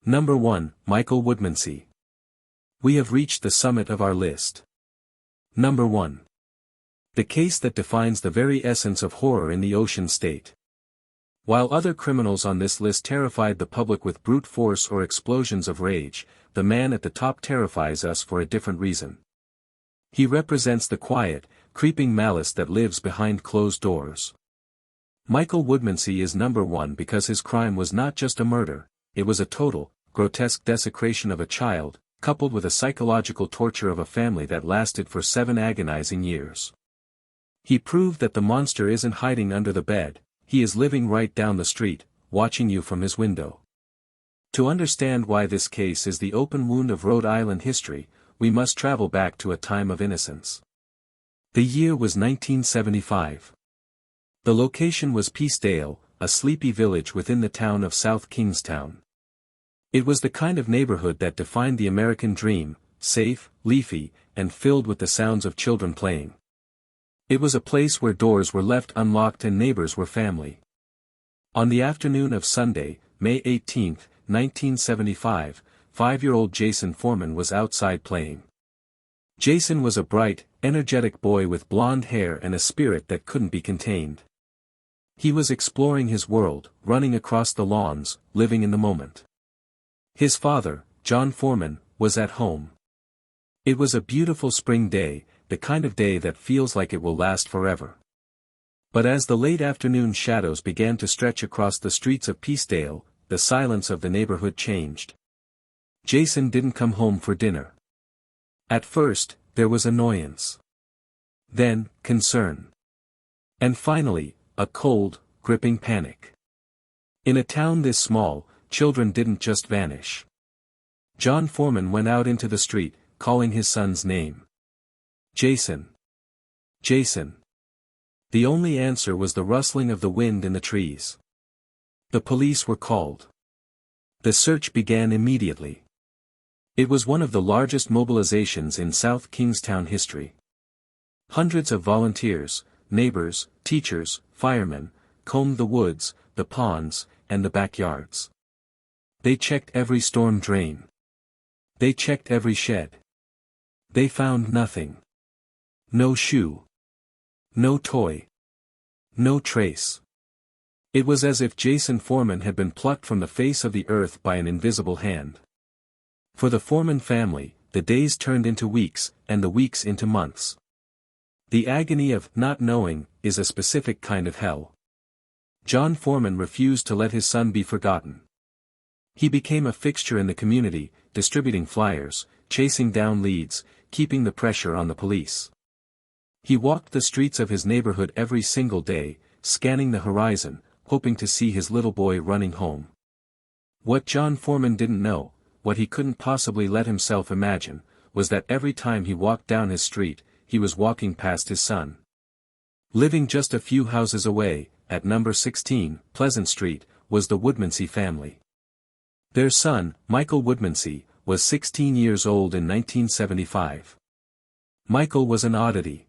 Number 1, Michael Woodmansey. We have reached the summit of our list. Number 1. The case that defines the very essence of horror in the Ocean State. While other criminals on this list terrified the public with brute force or explosions of rage, the man at the top terrifies us for a different reason. He represents the quiet, creeping malice that lives behind closed doors. Michael Woodmansey is number 1 because his crime was not just a murder, it was a total, grotesque desecration of a child, coupled with a psychological torture of a family that lasted for 7 agonizing years. He proved that the monster isn't hiding under the bed, he is living right down the street, watching you from his window. To understand why this case is the open wound of Rhode Island history, we must travel back to a time of innocence. The year was 1975. The location was Peacedale, a sleepy village within the town of South Kingstown. It was the kind of neighborhood that defined the American dream, safe, leafy, and filled with the sounds of children playing. It was a place where doors were left unlocked and neighbors were family. On the afternoon of Sunday, May 18, 1975, 5-year-old Jason Foreman was outside playing. Jason was a bright, energetic boy with blonde hair and a spirit that couldn't be contained. He was exploring his world, running across the lawns, living in the moment. His father, John Foreman, was at home. It was a beautiful spring day, the kind of day that feels like it will last forever. But as the late afternoon shadows began to stretch across the streets of Peacedale, the silence of the neighborhood changed. Jason didn't come home for dinner. At first, there was annoyance. Then, concern. And finally, a cold, gripping panic. In a town this small, children didn't just vanish. John Foreman went out into the street, calling his son's name. Jason. Jason. The only answer was the rustling of the wind in the trees. The police were called. The search began immediately. It was one of the largest mobilizations in South Kingstown history. Hundreds of volunteers, neighbors, teachers, firemen, combed the woods, the ponds, and the backyards. They checked every storm drain. They checked every shed. They found nothing. No shoe. No toy. No trace. It was as if Jason Foreman had been plucked from the face of the earth by an invisible hand. For the Foreman family, the days turned into weeks, and the weeks into months. The agony of not knowing is a specific kind of hell. John Foreman refused to let his son be forgotten. He became a fixture in the community, distributing flyers, chasing down leads, keeping the pressure on the police. He walked the streets of his neighborhood every single day, scanning the horizon, hoping to see his little boy running home. What John Foreman didn't know, what he couldn't possibly let himself imagine, was that every time he walked down his street, he was walking past his son. Living just a few houses away, at number 16, Pleasant Street, was the Woodmansey family. Their son, Michael Woodmansey, was 16 years old in 1975. Michael was an oddity.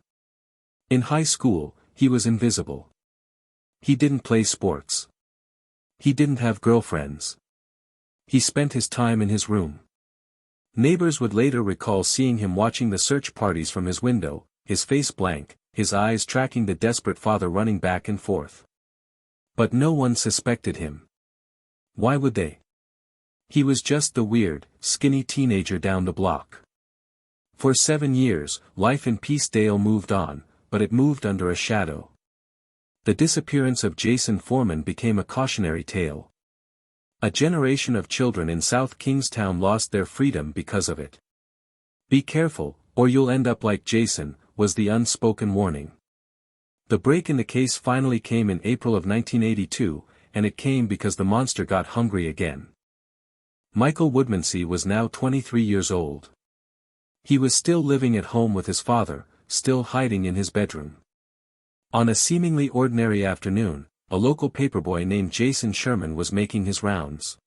In high school, he was invisible. He didn't play sports. He didn't have girlfriends. He spent his time in his room. Neighbors would later recall seeing him watching the search parties from his window, his face blank, his eyes tracking the desperate father running back and forth. But no one suspected him. Why would they? He was just the weird, skinny teenager down the block. For 7 years, life in Peacedale moved on, but it moved under a shadow. The disappearance of Jason Foreman became a cautionary tale. A generation of children in South Kingstown lost their freedom because of it. Be careful, or you'll end up like Jason, was the unspoken warning. The break in the case finally came in April of 1982, and it came because the monster got hungry again. Michael Woodmansey was now 23 years old. He was still living at home with his father, still hiding in his bedroom. On a seemingly ordinary afternoon, a local paperboy named Jason Sherman was making his rounds.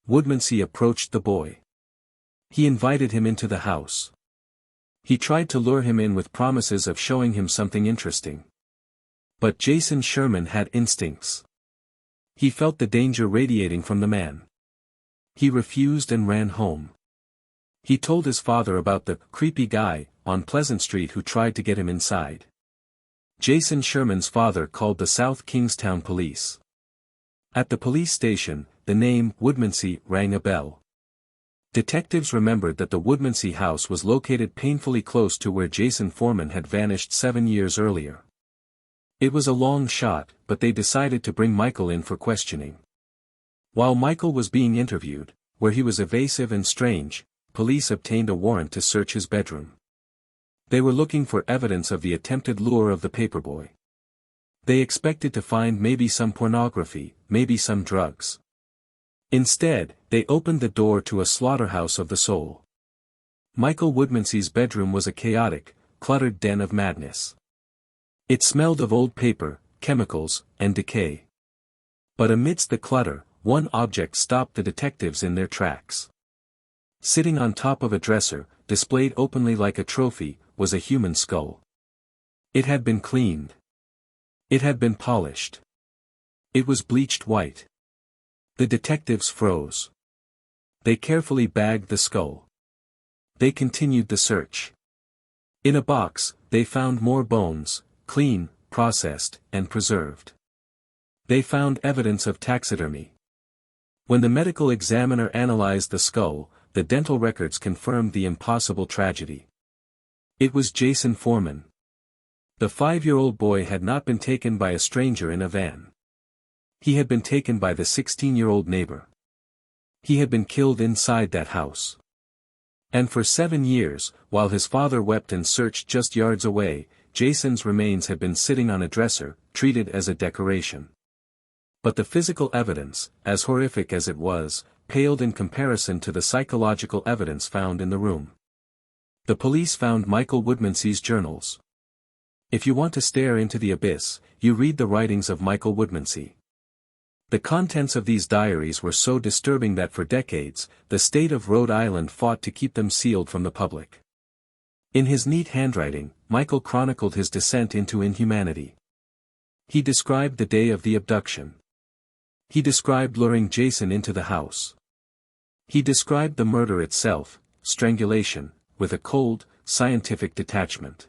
Woodmansey approached the boy. He invited him into the house. He tried to lure him in with promises of showing him something interesting. But Jason Sherman had instincts. He felt the danger radiating from the man. He refused and ran home. He told his father about the creepy guy on Pleasant Street who tried to get him inside. Jason Sherman's father called the South Kingstown police. At the police station, the name Woodmansey rang a bell. Detectives remembered that the Woodmansey house was located painfully close to where Jason Foreman had vanished 7 years earlier. It was a long shot, but they decided to bring Michael in for questioning. While Michael was being interviewed, where he was evasive and strange, police obtained a warrant to search his bedroom. They were looking for evidence of the attempted lure of the paperboy. They expected to find maybe some pornography, maybe some drugs. Instead, they opened the door to a slaughterhouse of the soul. Michael Woodmansey's bedroom was a chaotic, cluttered den of madness. It smelled of old paper, chemicals, and decay. But amidst the clutter, one object stopped the detectives in their tracks. Sitting on top of a dresser, displayed openly like a trophy, was a human skull. It had been cleaned. It had been polished. It was bleached white. The detectives froze. They carefully bagged the skull. They continued the search. In a box, they found more bones, clean, processed, and preserved. They found evidence of taxidermy. When the medical examiner analyzed the skull, the dental records confirmed the impossible tragedy. It was Jason Foreman. The 5-year-old boy had not been taken by a stranger in a van. He had been taken by the 16-year-old neighbor. He had been killed inside that house. And for 7 years, while his father wept and searched just yards away, Jason's remains had been sitting on a dresser, treated as a decoration. But the physical evidence, as horrific as it was, paled in comparison to the psychological evidence found in the room. The police found Michael Woodmansey's journals. If you want to stare into the abyss, you read the writings of Michael Woodmansey. The contents of these diaries were so disturbing that for decades, the state of Rhode Island fought to keep them sealed from the public. In his neat handwriting, Michael chronicled his descent into inhumanity. He described the day of the abduction. He described luring Jason into the house. He described the murder itself, strangulation, with a cold, scientific detachment.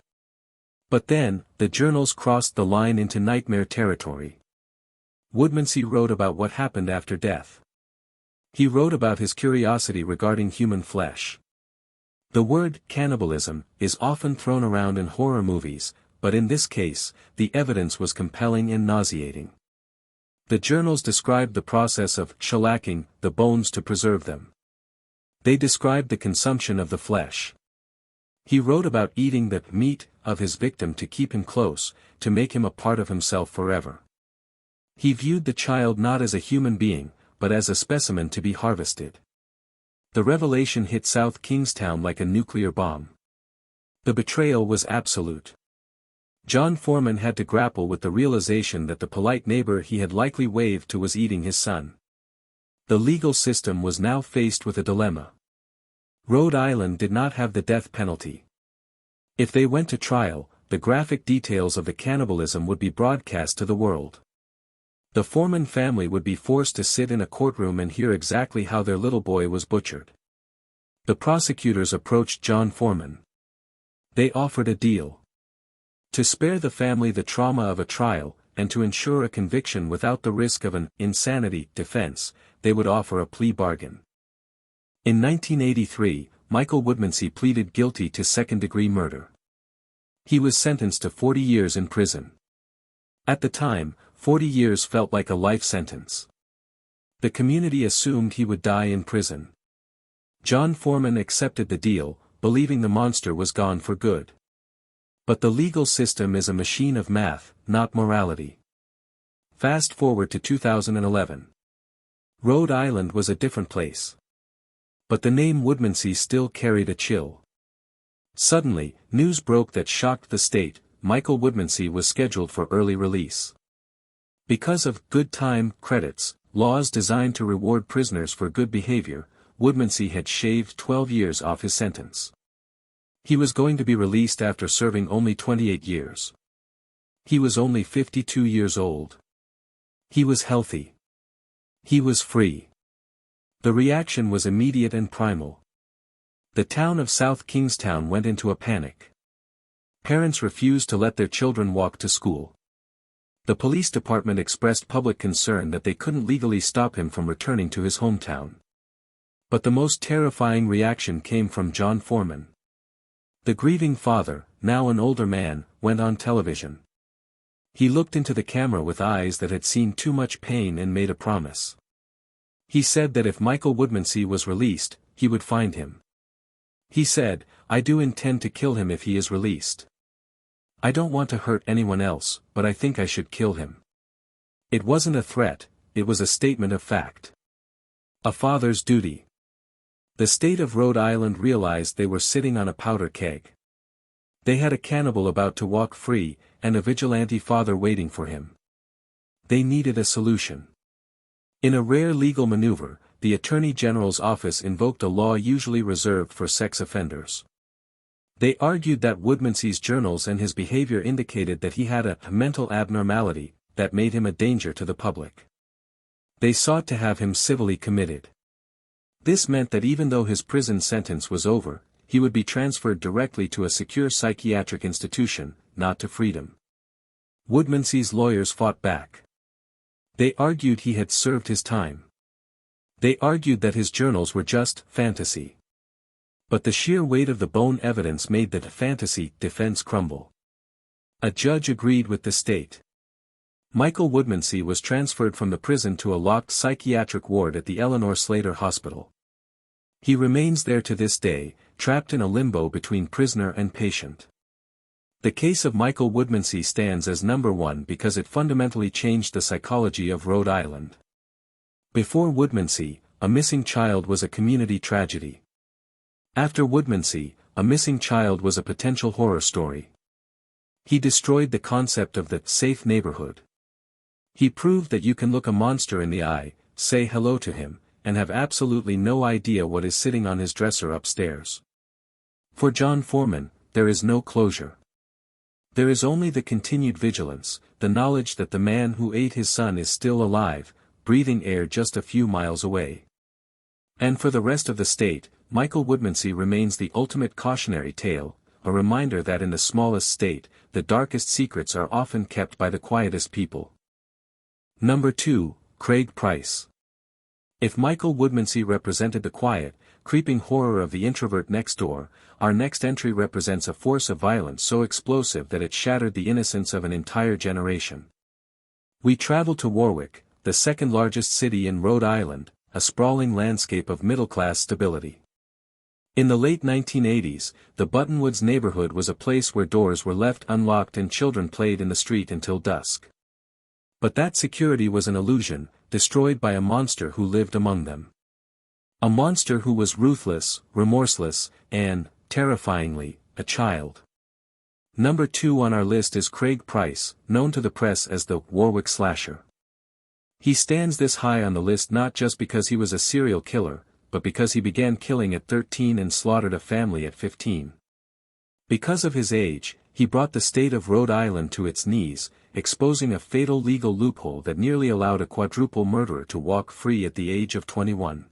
But then, the journals crossed the line into nightmare territory. Woodmansey wrote about what happened after death. He wrote about his curiosity regarding human flesh. The word cannibalism is often thrown around in horror movies, but in this case, the evidence was compelling and nauseating. The journals described the process of shellacking the bones to preserve them. They described the consumption of the flesh. He wrote about eating the meat of his victim to keep him close, to make him a part of himself forever. He viewed the child not as a human being, but as a specimen to be harvested. The revelation hit South Kingstown like a nuclear bomb. The betrayal was absolute. John Foreman had to grapple with the realization that the polite neighbor he had likely waved to was eating his son. The legal system was now faced with a dilemma. Rhode Island did not have the death penalty. If they went to trial, the graphic details of the cannibalism would be broadcast to the world. The Foreman family would be forced to sit in a courtroom and hear exactly how their little boy was butchered. The prosecutors approached John Foreman. They offered a deal. To spare the family the trauma of a trial, and to ensure a conviction without the risk of an insanity defense, they would offer a plea bargain. In 1983, Michael Woodmansey pleaded guilty to second-degree murder. He was sentenced to 40 years in prison. At the time, 40 years felt like a life sentence. The community assumed he would die in prison. John Foreman accepted the deal, believing the monster was gone for good. But the legal system is a machine of math, not morality. Fast forward to 2011. Rhode Island was a different place. But the name Woodmansey still carried a chill. Suddenly, news broke that shocked the state: Michael Woodmansey was scheduled for early release. Because of good time credits, laws designed to reward prisoners for good behavior, Woodmansey had shaved 12 years off his sentence. He was going to be released after serving only 28 years. He was only 52 years old. He was healthy. He was free. The reaction was immediate and primal. The town of South Kingstown went into a panic. Parents refused to let their children walk to school. The police department expressed public concern that they couldn't legally stop him from returning to his hometown. But the most terrifying reaction came from John Foreman. The grieving father, now an older man, went on television. He looked into the camera with eyes that had seen too much pain and made a promise. He said that if Michael Woodmansey was released, he would find him. He said, "I do intend to kill him if he is released. I don't want to hurt anyone else, but I think I should kill him." It wasn't a threat, it was a statement of fact. A father's duty. The state of Rhode Island realized they were sitting on a powder keg. They had a cannibal about to walk free, and a vigilante father waiting for him. They needed a solution. In a rare legal maneuver, the Attorney General's office invoked a law usually reserved for sex offenders. They argued that Woodmansey's journals and his behavior indicated that he had a mental abnormality that made him a danger to the public. They sought to have him civilly committed. This meant that even though his prison sentence was over, he would be transferred directly to a secure psychiatric institution, not to freedom. Woodmansey's lawyers fought back. They argued he had served his time. They argued that his journals were just fantasy. But the sheer weight of the bone evidence made the fantasy defense crumble. A judge agreed with the state. Michael Woodmansey was transferred from the prison to a locked psychiatric ward at the Eleanor Slater Hospital. He remains there to this day, trapped in a limbo between prisoner and patient. The case of Michael Woodmansey stands as number one because it fundamentally changed the psychology of Rhode Island. Before Woodmansey, a missing child was a community tragedy. After Woodmansey, a missing child was a potential horror story. He destroyed the concept of the safe neighborhood. He proved that you can look a monster in the eye, say hello to him, and have absolutely no idea what is sitting on his dresser upstairs. For John Foreman, there is no closure. There is only the continued vigilance, the knowledge that the man who ate his son is still alive, breathing air just a few miles away. And for the rest of the state, Michael Woodmansey remains the ultimate cautionary tale, a reminder that in the smallest state, the darkest secrets are often kept by the quietest people. Number 2, Craig Price. If Michael Woodmansey represented the quiet, creeping horror of the introvert next door, our next entry represents a force of violence so explosive that it shattered the innocence of an entire generation. We travel to Warwick, the second largest city in Rhode Island, a sprawling landscape of middle-class stability. In the late 1980s, the Buttonwoods neighborhood was a place where doors were left unlocked and children played in the street until dusk. But that security was an illusion, destroyed by a monster who lived among them. A monster who was ruthless, remorseless, and, terrifyingly, a child. Number 2 on our list is Craig Price, known to the press as the Warwick Slasher. He stands this high on the list not just because he was a serial killer, but because he began killing at 13 and slaughtered a family at 15. Because of his age, he brought the state of Rhode Island to its knees, exposing a fatal legal loophole that nearly allowed a quadruple murderer to walk free at the age of 21.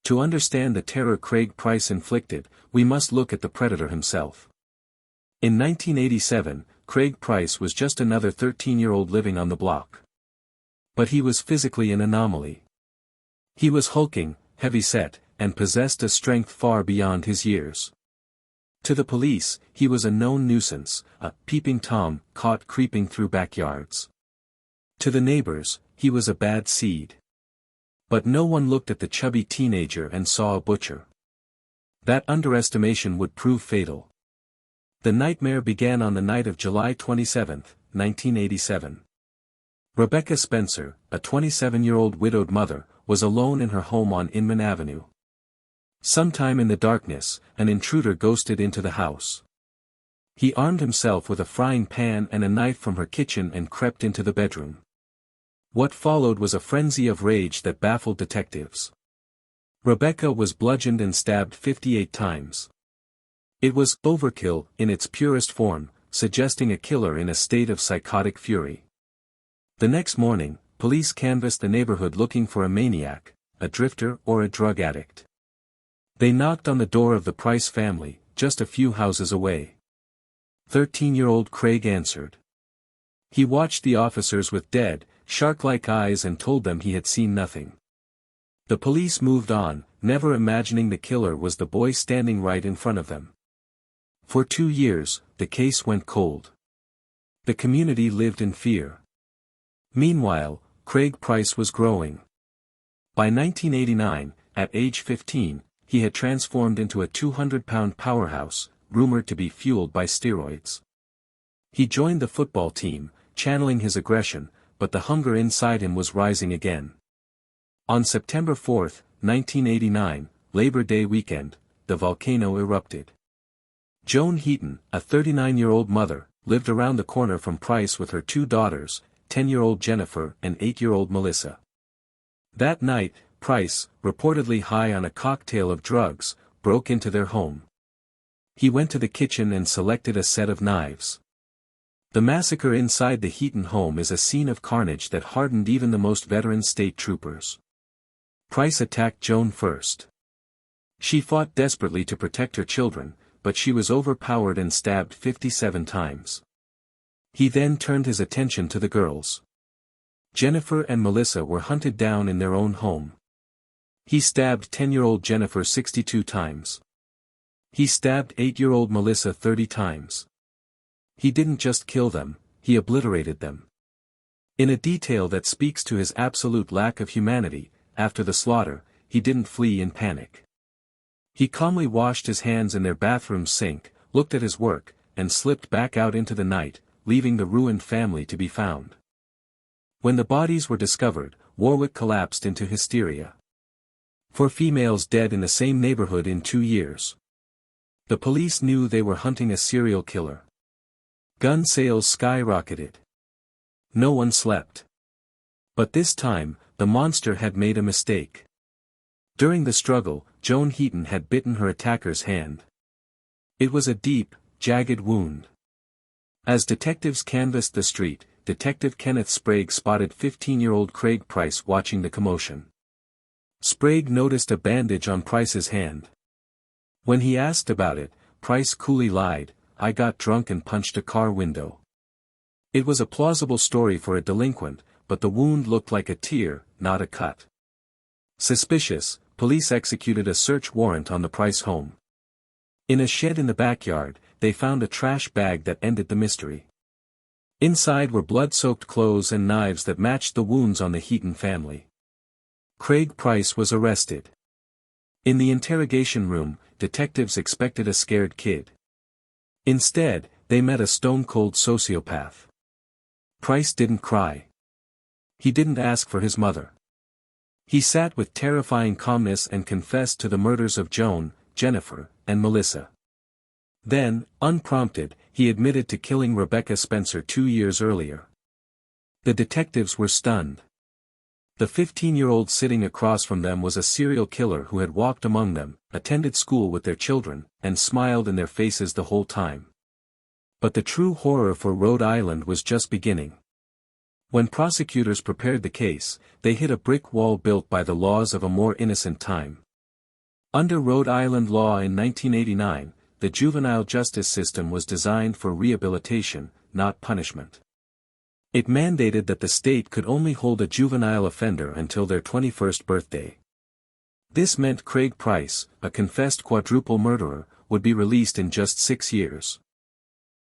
To understand the terror Craig Price inflicted, we must look at the predator himself. In 1987, Craig Price was just another 13-year-old living on the block. But he was physically an anomaly. He was hulking, heavy-set, and possessed a strength far beyond his years. To the police, he was a known nuisance, a peeping Tom caught creeping through backyards. To the neighbors, he was a bad seed. But no one looked at the chubby teenager and saw a butcher. That underestimation would prove fatal. The nightmare began on the night of July 27, 1987. Rebecca Spencer, a 27-year-old widowed mother, was alone in her home on Inman Avenue. Sometime in the darkness, an intruder ghosted into the house. He armed himself with a frying pan and a knife from her kitchen and crept into the bedroom. What followed was a frenzy of rage that baffled detectives. Rebecca was bludgeoned and stabbed 58 times. It was overkill in its purest form, suggesting a killer in a state of psychotic fury. The next morning, police canvassed the neighborhood looking for a maniac, a drifter or a drug addict. They knocked on the door of the Price family, just a few houses away. 13-year-old Craig answered. He watched the officers with dead, shark-like eyes and told them he had seen nothing. The police moved on, never imagining the killer was the boy standing right in front of them. For 2 years, the case went cold. The community lived in fear. Meanwhile, Craig Price was growing. By 1989, at age 15, he had transformed into a 200-pound powerhouse, rumored to be fueled by steroids. He joined the football team, channeling his aggression, but the hunger inside him was rising again. On September 4, 1989, Labor Day weekend, the volcano erupted. Joan Heaton, a 39-year-old mother, lived around the corner from Price with her 2 daughters, 10-year-old Jennifer and 8-year-old Melissa. That night, Price, reportedly high on a cocktail of drugs, broke into their home. He went to the kitchen and selected a set of knives. The massacre inside the Heaton home is a scene of carnage that hardened even the most veteran state troopers. Price attacked Joan first. She fought desperately to protect her children, but she was overpowered and stabbed 57 times. He then turned his attention to the girls. Jennifer and Melissa were hunted down in their own home. He stabbed 10-year-old Jennifer 62 times. He stabbed 8-year-old Melissa 30 times. He didn't just kill them, he obliterated them. In a detail that speaks to his absolute lack of humanity, after the slaughter, he didn't flee in panic. He calmly washed his hands in their bathroom sink, looked at his work, and slipped back out into the night, leaving the ruined family to be found. When the bodies were discovered, Warwick collapsed into hysteria. 4 females dead in the same neighborhood in 2 years. The police knew they were hunting a serial killer. Gun sales skyrocketed. No one slept. But this time, the monster had made a mistake. During the struggle, Joan Heaton had bitten her attacker's hand. It was a deep, jagged wound. As detectives canvassed the street, Detective Kenneth Sprague spotted 15-year-old Craig Price watching the commotion. Sprague noticed a bandage on Price's hand. When he asked about it, Price coolly lied, "I got drunk and punched a car window." It was a plausible story for a delinquent, but the wound looked like a tear, not a cut. Suspicious, police executed a search warrant on the Price home. In a shed in the backyard, they found a trash bag that ended the mystery. Inside were blood-soaked clothes and knives that matched the wounds on the Heaton family. Craig Price was arrested. In the interrogation room, detectives expected a scared kid. Instead, they met a stone-cold sociopath. Price didn't cry. He didn't ask for his mother. He sat with terrifying calmness and confessed to the murders of Joan, Jennifer, and Melissa. Then, unprompted, he admitted to killing Rebecca Spencer 2 years earlier. The detectives were stunned. The 15-year-old sitting across from them was a serial killer who had walked among them, attended school with their children, and smiled in their faces the whole time. But the true horror for Rhode Island was just beginning. When prosecutors prepared the case, they hit a brick wall built by the laws of a more innocent time. Under Rhode Island law in 1989, the juvenile justice system was designed for rehabilitation, not punishment. It mandated that the state could only hold a juvenile offender until their 21st birthday. This meant Craig Price, a confessed quadruple murderer, would be released in just 6 years.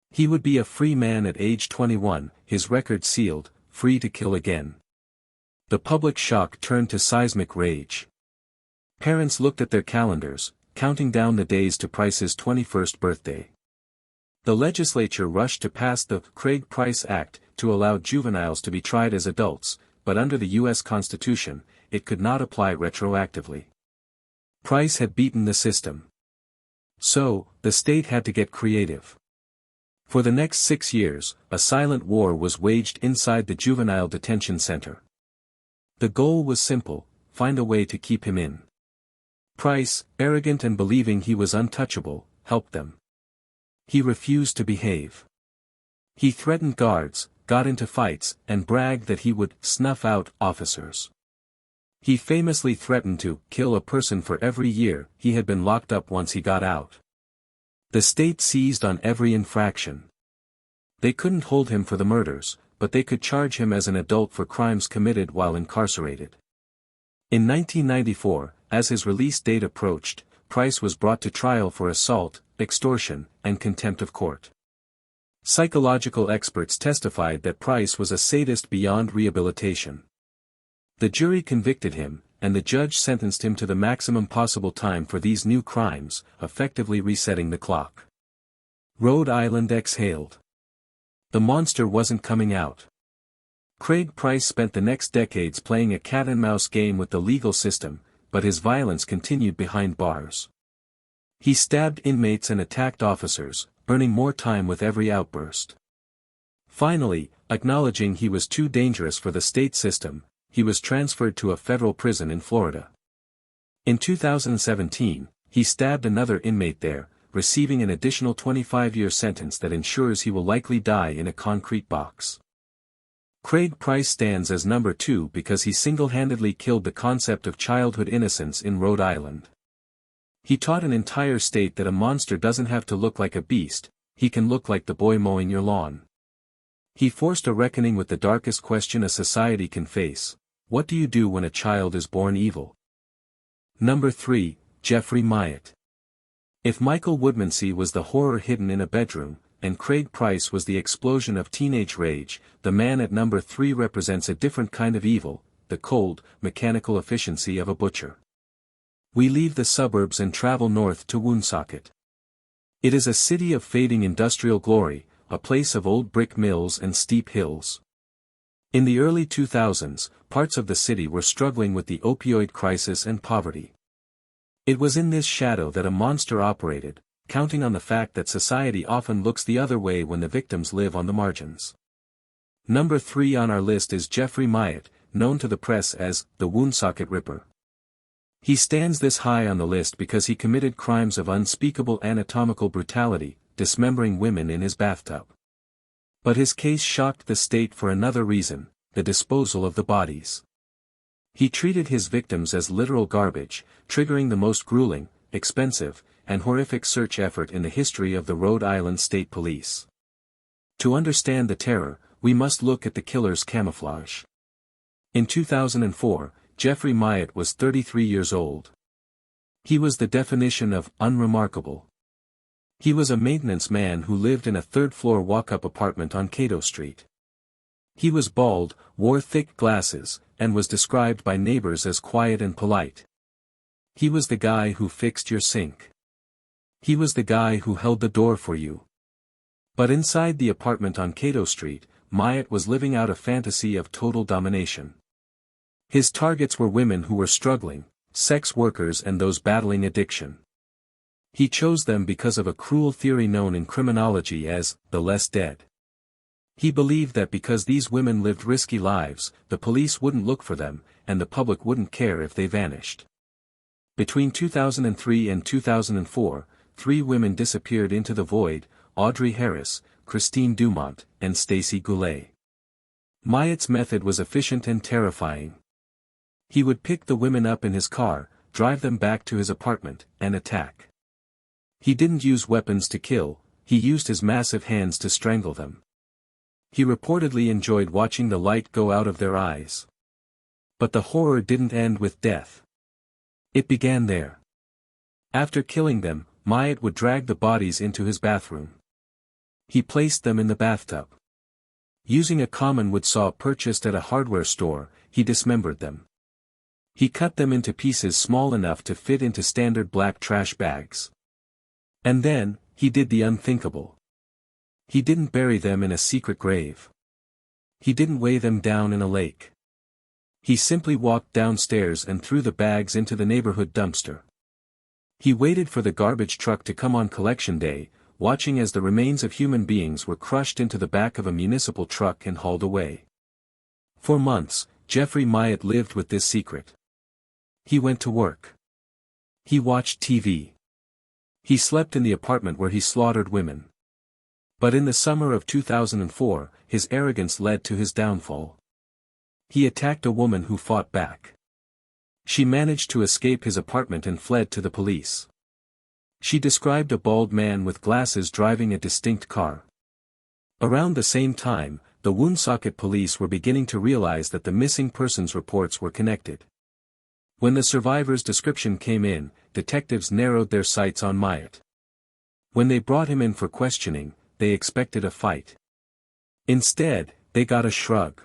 He would be a free man at age 21, his record sealed, free to kill again. The public shock turned to seismic rage. Parents looked at their calendars, counting down the days to Price's 21st birthday. The legislature rushed to pass the Craig Price Act to allow juveniles to be tried as adults, but under the U.S. Constitution, it could not apply retroactively. Price had beaten the system. So, the state had to get creative. For the next 6 years, a silent war was waged inside the juvenile detention center. The goal was simple: find a way to keep him in. Price, arrogant and believing he was untouchable, helped them. He refused to behave. He threatened guards, got into fights, and bragged that he would snuff out officers. He famously threatened to kill a person for every year he had been locked up once he got out. The state seized on every infraction. They couldn't hold him for the murders, but they could charge him as an adult for crimes committed while incarcerated. In 1994, as his release date approached, Price was brought to trial for assault, extortion, and contempt of court. Psychological experts testified that Price was a sadist beyond rehabilitation. The jury convicted him, and the judge sentenced him to the maximum possible time for these new crimes, effectively resetting the clock. Rhode Island exhaled. The monster wasn't coming out. Craig Price spent the next decades playing a cat-and-mouse game with the legal system, but his violence continued behind bars. He stabbed inmates and attacked officers, burning more time with every outburst. Finally, acknowledging he was too dangerous for the state system, he was transferred to a federal prison in Florida. In 2017, he stabbed another inmate there, receiving an additional 25-year sentence that ensures he will likely die in a concrete box. Craig Price stands as number 2 because he single-handedly killed the concept of childhood innocence in Rhode Island. He taught an entire state that a monster doesn't have to look like a beast, he can look like the boy mowing your lawn. He forced a reckoning with the darkest question a society can face: what do you do when a child is born evil? Number 3, Jeffrey Myatt. If Michael Woodmansey was the horror hidden in a bedroom, and Craig Price was the explosion of teenage rage, the man at number 3 represents a different kind of evil, the cold, mechanical efficiency of a butcher. We leave the suburbs and travel north to Woonsocket. It is a city of fading industrial glory, a place of old brick mills and steep hills. In the early 2000s, parts of the city were struggling with the opioid crisis and poverty. It was in this shadow that a monster operated, counting on the fact that society often looks the other way when the victims live on the margins. Number 3 on our list is Jeffrey Myatt, known to the press as the Woonsocket Ripper. He stands this high on the list because he committed crimes of unspeakable anatomical brutality, dismembering women in his bathtub. But his case shocked the state for another reason: the disposal of the bodies. He treated his victims as literal garbage, triggering the most grueling, expensive, and horrific search effort in the history of the Rhode Island State Police. To understand the terror, we must look at the killer's camouflage. In 2004, Jeffrey Myatt was 33 years old. He was the definition of unremarkable. He was a maintenance man who lived in a third-floor walk-up apartment on Cato Street. He was bald, wore thick glasses, and was described by neighbors as quiet and polite. He was the guy who fixed your sink. He was the guy who held the door for you. But inside the apartment on Cato Street, Myatt was living out a fantasy of total domination. His targets were women who were struggling, sex workers and those battling addiction. He chose them because of a cruel theory known in criminology as the less dead. He believed that because these women lived risky lives, the police wouldn't look for them, and the public wouldn't care if they vanished. Between 2003 and 2004, 3 women disappeared into the void: Audrey Harris, Christine Dumont, and Stacy Goulet. Myatt's method was efficient and terrifying. He would pick the women up in his car, drive them back to his apartment, and attack. He didn't use weapons to kill, he used his massive hands to strangle them. He reportedly enjoyed watching the light go out of their eyes. But the horror didn't end with death. It began there. After killing them, Myatt would drag the bodies into his bathroom. He placed them in the bathtub. Using a common wood saw purchased at a hardware store, he dismembered them. He cut them into pieces small enough to fit into standard black trash bags. And then, he did the unthinkable. He didn't bury them in a secret grave. He didn't weigh them down in a lake. He simply walked downstairs and threw the bags into the neighborhood dumpster. He waited for the garbage truck to come on collection day, watching as the remains of human beings were crushed into the back of a municipal truck and hauled away. For months, Jeffrey Myatt lived with this secret. He went to work. He watched TV. He slept in the apartment where he slaughtered women. But in the summer of 2004, his arrogance led to his downfall. He attacked a woman who fought back. She managed to escape his apartment and fled to the police. She described a bald man with glasses driving a distinct car. Around the same time, the Woonsocket police were beginning to realize that the missing persons reports were connected. When the survivor's description came in, detectives narrowed their sights on Myatt. When they brought him in for questioning, they expected a fight. Instead, they got a shrug.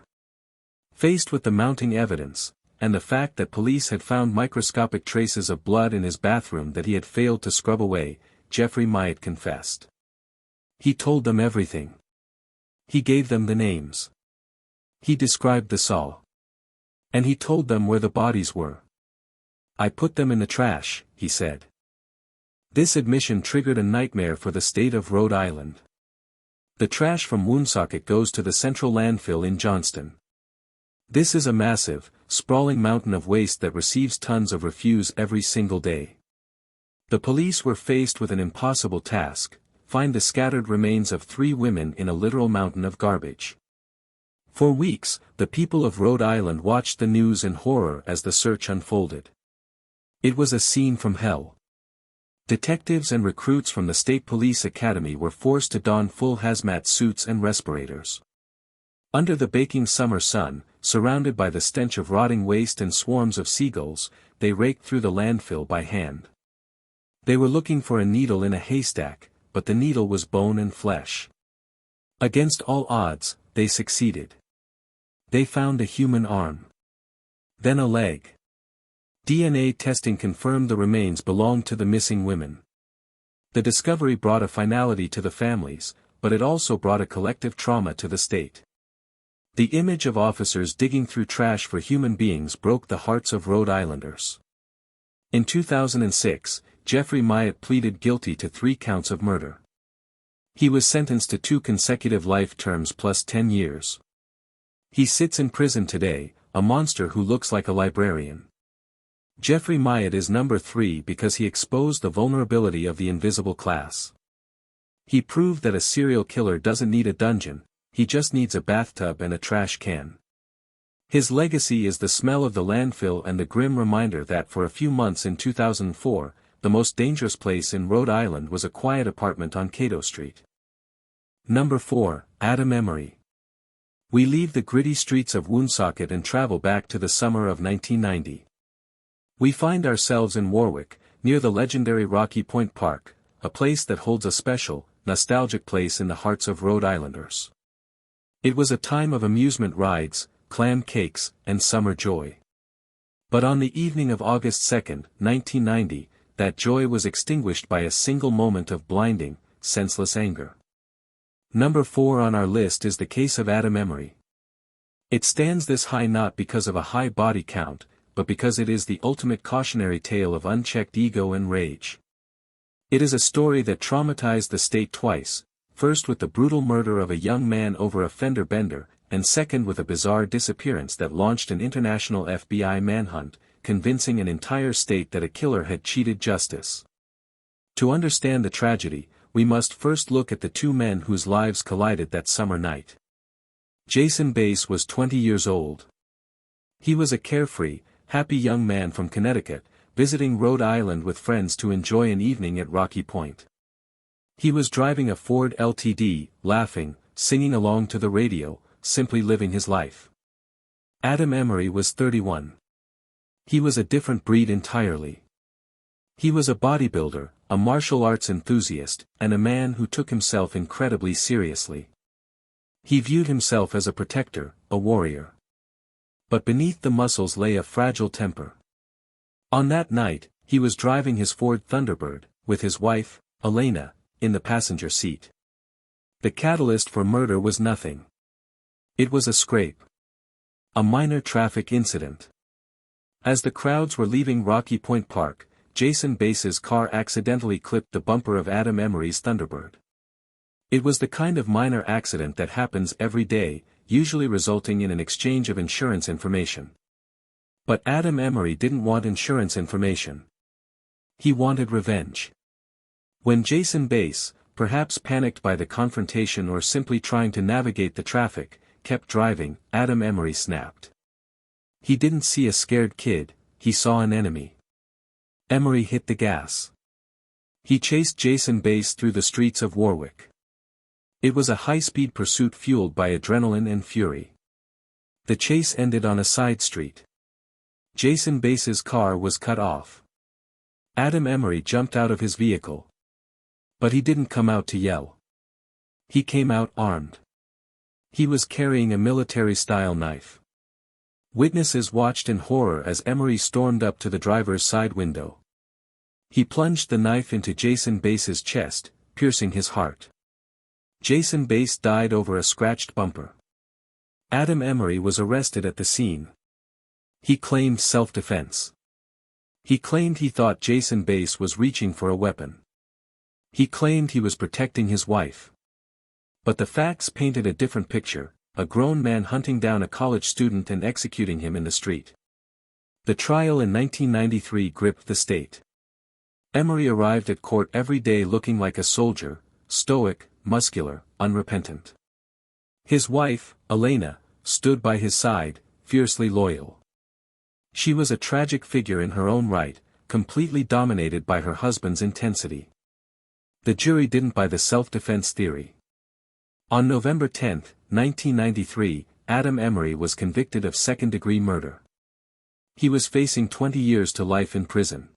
Faced with the mounting evidence, and the fact that police had found microscopic traces of blood in his bathroom that he had failed to scrub away, Jeffrey Myatt confessed. He told them everything. He gave them the names. He described the saw. And he told them where the bodies were. I put them in the trash, he said. This admission triggered a nightmare for the state of Rhode Island. The trash from Woonsocket goes to the central landfill in Johnston. This is a massive, sprawling mountain of waste that receives tons of refuse every single day. The police were faced with an impossible task: find the scattered remains of 3 women in a literal mountain of garbage. For weeks, the people of Rhode Island watched the news in horror as the search unfolded. It was a scene from hell. Detectives and recruits from the State Police Academy were forced to don full hazmat suits and respirators. Under the baking summer sun, surrounded by the stench of rotting waste and swarms of seagulls, they raked through the landfill by hand. They were looking for a needle in a haystack, but the needle was bone and flesh. Against all odds, they succeeded. They found a human arm. Then a leg. DNA testing confirmed the remains belonged to the missing women. The discovery brought a finality to the families, but it also brought a collective trauma to the state. The image of officers digging through trash for human beings broke the hearts of Rhode Islanders. In 2006, Jeffrey Myatt pleaded guilty to 3 counts of murder. He was sentenced to 2 consecutive life terms plus 10 years. He sits in prison today, a monster who looks like a librarian. Jeffrey Myatt is number 3 because he exposed the vulnerability of the invisible class. He proved that a serial killer doesn't need a dungeon, he just needs a bathtub and a trash can. His legacy is the smell of the landfill and the grim reminder that for a few months in 2004, the most dangerous place in Rhode Island was a quiet apartment on Cato Street. Number 4, Adam Emery. We leave the gritty streets of Woonsocket and travel back to the summer of 1990. We find ourselves in Warwick, near the legendary Rocky Point Park, a place that holds a special, nostalgic place in the hearts of Rhode Islanders. It was a time of amusement rides, clam cakes, and summer joy. But on the evening of August 2, 1990, that joy was extinguished by a single moment of blinding, senseless anger. Number 4 on our list is the case of Adam Emery. It stands this high not because of a high body count, but because it is the ultimate cautionary tale of unchecked ego and rage. It is a story that traumatized the state twice, first with the brutal murder of a young man over a fender bender, and second with a bizarre disappearance that launched an international FBI manhunt, convincing an entire state that a killer had cheated justice. To understand the tragedy, we must first look at the 2 men whose lives collided that summer night. Jason Bass was 20 years old. He was a carefree, happy young man from Connecticut, visiting Rhode Island with friends to enjoy an evening at Rocky Point. He was driving a Ford LTD, laughing, singing along to the radio, simply living his life. Adam Emery was 31. He was a different breed entirely. He was a bodybuilder, a martial arts enthusiast, and a man who took himself incredibly seriously. He viewed himself as a protector, a warrior. But beneath the muscles lay a fragile temper. On that night, he was driving his Ford Thunderbird, with his wife, Elena, in the passenger seat. The catalyst for murder was nothing. It was a scrape. A minor traffic incident. As the crowds were leaving Rocky Point Park, Jason Bass's car accidentally clipped the bumper of Adam Emery's Thunderbird. It was the kind of minor accident that happens every day, usually resulting in an exchange of insurance information. But Adam Emery didn't want insurance information. He wanted revenge. When Jason Bass, perhaps panicked by the confrontation or simply trying to navigate the traffic, kept driving, Adam Emery snapped. He didn't see a scared kid, he saw an enemy. Emery hit the gas. He chased Jason Bass through the streets of Warwick. It was a high-speed pursuit fueled by adrenaline and fury. The chase ended on a side street. Jason Bass's car was cut off. Adam Emery jumped out of his vehicle. But he didn't come out to yell. He came out armed. He was carrying a military-style knife. Witnesses watched in horror as Emery stormed up to the driver's side window. He plunged the knife into Jason Bass's chest, piercing his heart. Jason Bass died over a scratched bumper. Adam Emery was arrested at the scene. He claimed self-defense. He claimed he thought Jason Bass was reaching for a weapon. He claimed he was protecting his wife. But the facts painted a different picture, a grown man hunting down a college student and executing him in the street. The trial in 1993 gripped the state. Emery arrived at court every day looking like a soldier, stoic, muscular, unrepentant. His wife, Elena, stood by his side, fiercely loyal. She was a tragic figure in her own right, completely dominated by her husband's intensity. The jury didn't buy the self-defense theory. On November 10, 1993, Adam Emery was convicted of second-degree murder. He was facing 20 years to life in prison.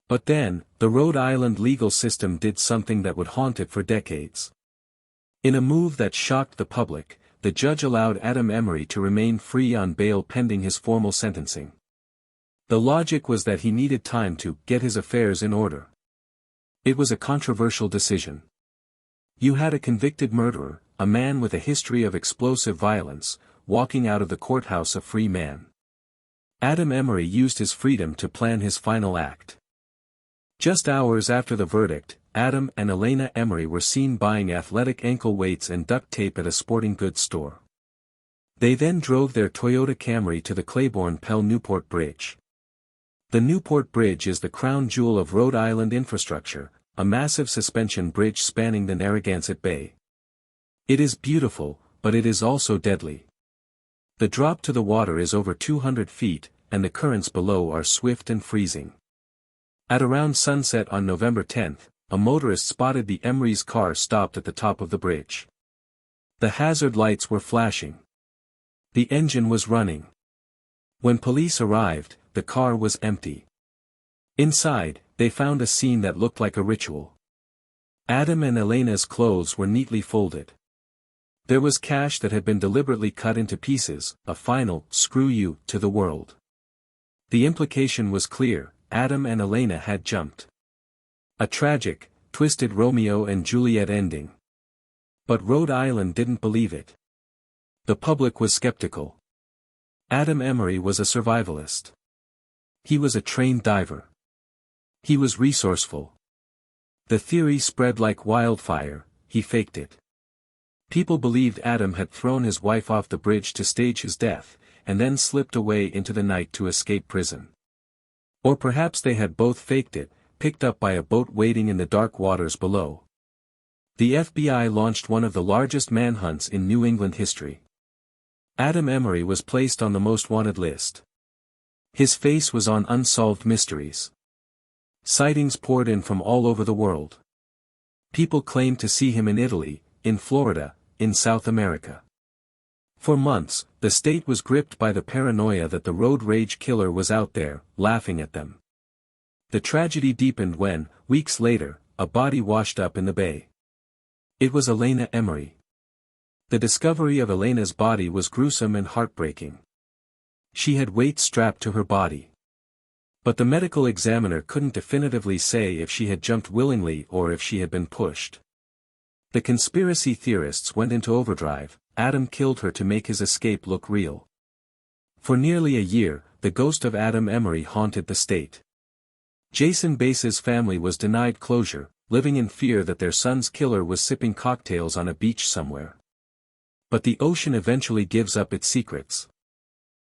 But then, the Rhode Island legal system did something that would haunt it for decades. In a move that shocked the public, the judge allowed Adam Emery to remain free on bail pending his formal sentencing. The logic was that he needed time to get his affairs in order. It was a controversial decision. You had a convicted murderer, a man with a history of explosive violence, walking out of the courthouse a free man. Adam Emery used his freedom to plan his final act. Just hours after the verdict, Adam and Elena Emery were seen buying athletic ankle weights and duct tape at a sporting goods store. They then drove their Toyota Camry to the Claiborne-Pell-Newport Bridge. The Newport Bridge is the crown jewel of Rhode Island infrastructure, a massive suspension bridge spanning the Narragansett Bay. It is beautiful, but it is also deadly. The drop to the water is over 200 feet, and the currents below are swift and freezing. At around sunset on November 10, a motorist spotted the Emery's car stopped at the top of the bridge. The hazard lights were flashing. The engine was running. When police arrived, the car was empty. Inside, they found a scene that looked like a ritual. Adam and Elena's clothes were neatly folded. There was cash that had been deliberately cut into pieces, a final, screw you, to the world. The implication was clear. Adam and Elena had jumped. A tragic, twisted Romeo and Juliet ending. But Rhode Island didn't believe it. The public was skeptical. Adam Emery was a survivalist. He was a trained diver. He was resourceful. The theory spread like wildfire, he faked it. People believed Adam had thrown his wife off the bridge to stage his death, and then slipped away into the night to escape prison. Or perhaps they had both faked it, picked up by a boat waiting in the dark waters below. The FBI launched one of the largest manhunts in New England history. Adam Emery was placed on the most wanted list. His face was on Unsolved Mysteries. Sightings poured in from all over the world. People claimed to see him in Italy, in Florida, in South America. For months, the state was gripped by the paranoia that the road rage killer was out there, laughing at them. The tragedy deepened when, weeks later, a body washed up in the bay. It was Elena Emery. The discovery of Elena's body was gruesome and heartbreaking. She had weights strapped to her body. But the medical examiner couldn't definitively say if she had jumped willingly or if she had been pushed. The conspiracy theorists went into overdrive. Adam killed her to make his escape look real. For nearly a year, the ghost of Adam Emery haunted the state. Jason Bass's family was denied closure, living in fear that their son's killer was sipping cocktails on a beach somewhere. But the ocean eventually gives up its secrets.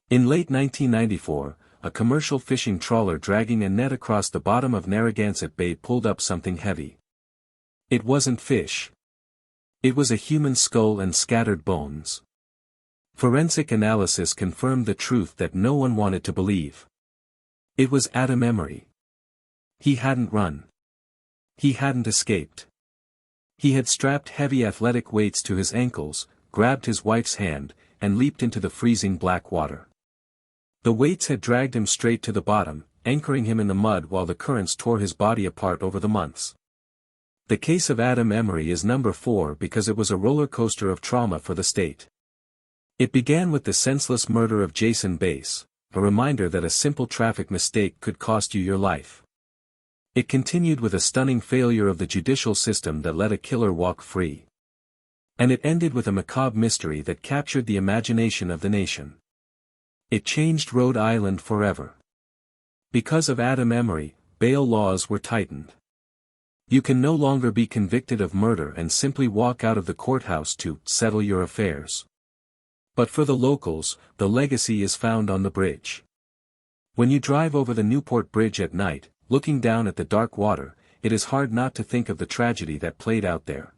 In late 1994, a commercial fishing trawler dragging a net across the bottom of Narragansett Bay pulled up something heavy. It wasn't fish. It was a human skull and scattered bones. Forensic analysis confirmed the truth that no one wanted to believe. It was Adam Emery. He hadn't run. He hadn't escaped. He had strapped heavy athletic weights to his ankles, grabbed his wife's hand, and leaped into the freezing black water. The weights had dragged him straight to the bottom, anchoring him in the mud while the currents tore his body apart over the months. The case of Adam Emery is number 4 because it was a roller coaster of trauma for the state. It began with the senseless murder of Jason Bass, a reminder that a simple traffic mistake could cost you your life. It continued with a stunning failure of the judicial system that let a killer walk free. And it ended with a macabre mystery that captured the imagination of the nation. It changed Rhode Island forever. Because of Adam Emery, bail laws were tightened. You can no longer be convicted of murder and simply walk out of the courthouse to settle your affairs. But for the locals, the legacy is found on the bridge. When you drive over the Newport Bridge at night, looking down at the dark water, it is hard not to think of the tragedy that played out there.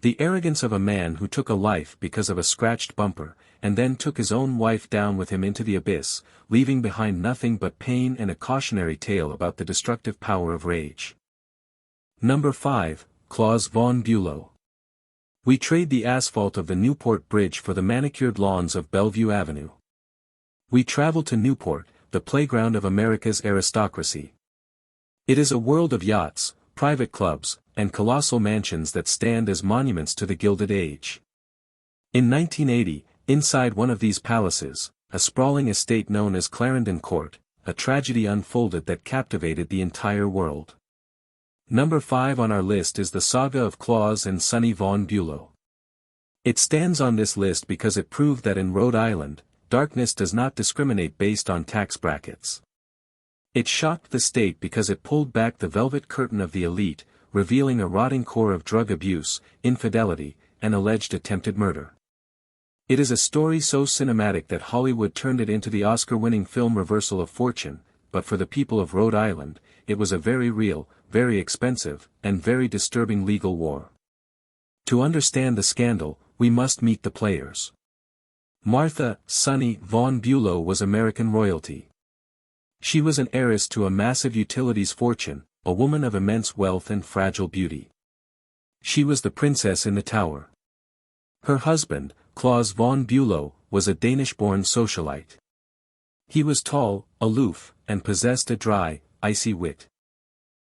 The arrogance of a man who took a life because of a scratched bumper, and then took his own wife down with him into the abyss, leaving behind nothing but pain and a cautionary tale about the destructive power of rage. Number 5, Claus Von Bülow. We trade the asphalt of the Newport Bridge for the manicured lawns of Bellevue Avenue. We travel to Newport, the playground of America's aristocracy. It is a world of yachts, private clubs, and colossal mansions that stand as monuments to the Gilded Age. In 1980, inside one of these palaces, a sprawling estate known as Clarendon Court, a tragedy unfolded that captivated the entire world. Number 5 on our list is the saga of Claus and Sonny Von Bülow. It stands on this list because it proved that in Rhode Island, darkness does not discriminate based on tax brackets. It shocked the state because it pulled back the velvet curtain of the elite, revealing a rotting core of drug abuse, infidelity, and alleged attempted murder. It is a story so cinematic that Hollywood turned it into the Oscar-winning film Reversal of Fortune, but for the people of Rhode Island, it was a very real, very expensive, and very disturbing legal war. To understand the scandal, we must meet the players. Martha "Sonny" Von Bülow was American royalty. She was an heiress to a massive utilities fortune, a woman of immense wealth and fragile beauty. She was the princess in the tower. Her husband, Claus Von Bülow, was a Danish-born socialite. He was tall, aloof, and possessed a dry, icy wit.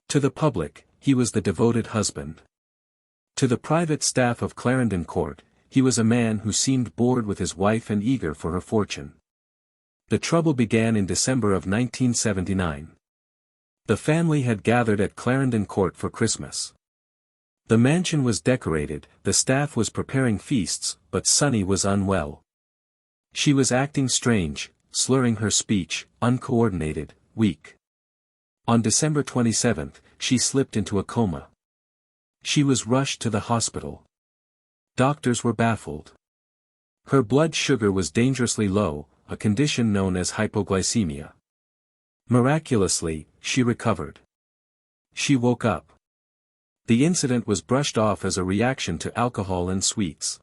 To the public, he was the devoted husband. To the private staff of Clarendon Court, he was a man who seemed bored with his wife and eager for her fortune. The trouble began in December of 1979. The family had gathered at Clarendon Court for Christmas. The mansion was decorated, the staff was preparing feasts, but Sonny was unwell. She was acting strange, slurring her speech, uncoordinated, weak. On December 27, she slipped into a coma. She was rushed to the hospital. Doctors were baffled. Her blood sugar was dangerously low, a condition known as hypoglycemia. Miraculously, she recovered. She woke up. The incident was brushed off as a reaction to alcohol and sweets.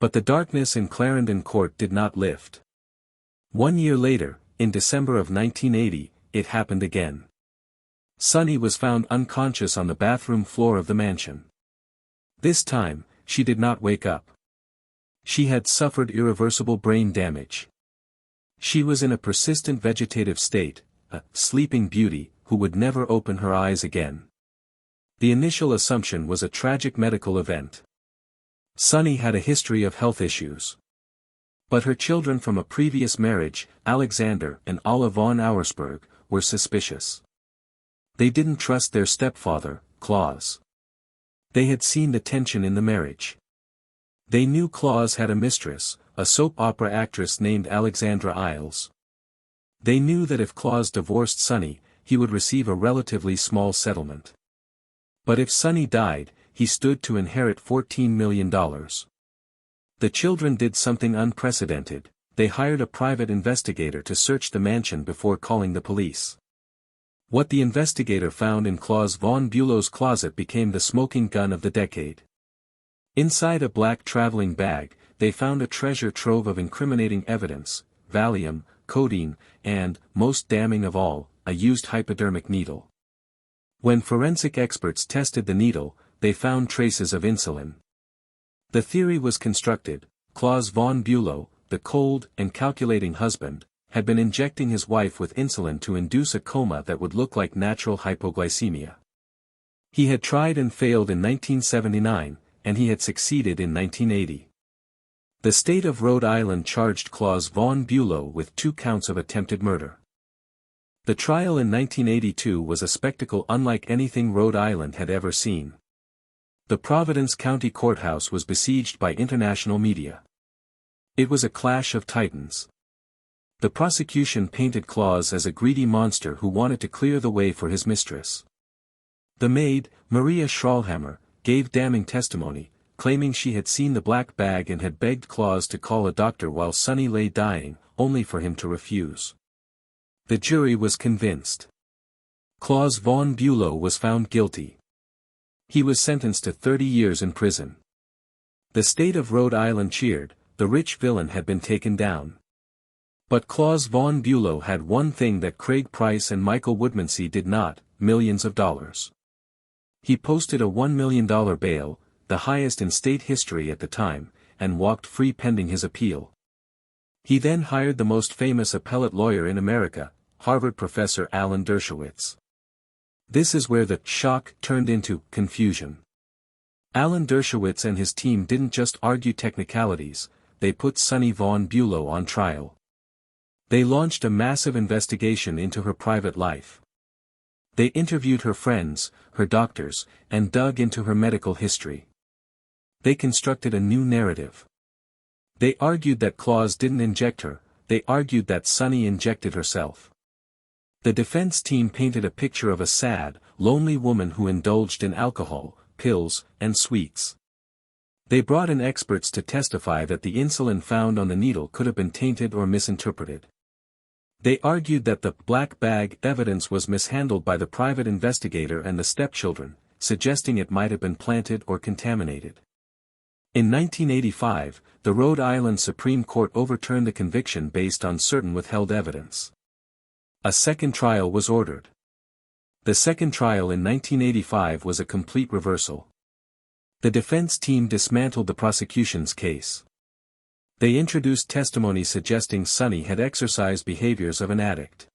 But the darkness in Clarendon Court did not lift. 1 year later, in December of 1980, it happened again. Sonny was found unconscious on the bathroom floor of the mansion. This time, she did not wake up. She had suffered irreversible brain damage. She was in a persistent vegetative state, a sleeping beauty, who would never open her eyes again. The initial assumption was a tragic medical event. Sonny had a history of health issues. But her children from a previous marriage, Alexander and Alla von Auersperg, were suspicious. They didn't trust their stepfather, Claus. They had seen the tension in the marriage. They knew Claus had a mistress, a soap opera actress named Alexandra Isles. They knew that if Claus divorced Sonny, he would receive a relatively small settlement. But if Sonny died, he stood to inherit $14 million. The children did something unprecedented. They hired a private investigator to search the mansion before calling the police. What the investigator found in Claus Von Bülow's closet became the smoking gun of the decade. Inside a black traveling bag, they found a treasure trove of incriminating evidence: Valium, codeine, and, most damning of all, a used hypodermic needle. When forensic experts tested the needle, they found traces of insulin. The theory was constructed: Claus von Bülow, the cold and calculating husband, had been injecting his wife with insulin to induce a coma that would look like natural hypoglycemia. He had tried and failed in 1979, and he had succeeded in 1980. The state of Rhode Island charged Claus von Bülow with 2 counts of attempted murder. The trial in 1982 was a spectacle unlike anything Rhode Island had ever seen. The Providence County Courthouse was besieged by international media. It was a clash of titans. The prosecution painted Claus as a greedy monster who wanted to clear the way for his mistress. The maid, Maria Schrahlhammer, gave damning testimony, claiming she had seen the black bag and had begged Claus to call a doctor while Sonny lay dying, only for him to refuse. The jury was convinced. Claus von Bülow was found guilty. He was sentenced to 30 years in prison. The state of Rhode Island cheered. The rich villain had been taken down. But Claus von Bülow had one thing that Craig Price and Michael Woodmansey did not: millions of dollars. He posted a $1 million bail, the highest in state history at the time, and walked free pending his appeal. He then hired the most famous appellate lawyer in America, Harvard professor Alan Dershowitz. This is where the shock turned into confusion. Alan Dershowitz and his team didn't just argue technicalities, they put Sonny von Bülow on trial. They launched a massive investigation into her private life. They interviewed her friends, her doctors, and dug into her medical history. They constructed a new narrative. They argued that Claus didn't inject her, they argued that Sonny injected herself. The defense team painted a picture of a sad, lonely woman who indulged in alcohol, pills, and sweets. They brought in experts to testify that the insulin found on the needle could have been tainted or misinterpreted. They argued that the black bag evidence was mishandled by the private investigator and the stepchildren, suggesting it might have been planted or contaminated. In 1985, the Rhode Island Supreme Court overturned the conviction based on certain withheld evidence. A second trial was ordered. The second trial in 1985 was a complete reversal. The defense team dismantled the prosecution's case. They introduced testimony suggesting Sonny had exercised behaviors of an addict.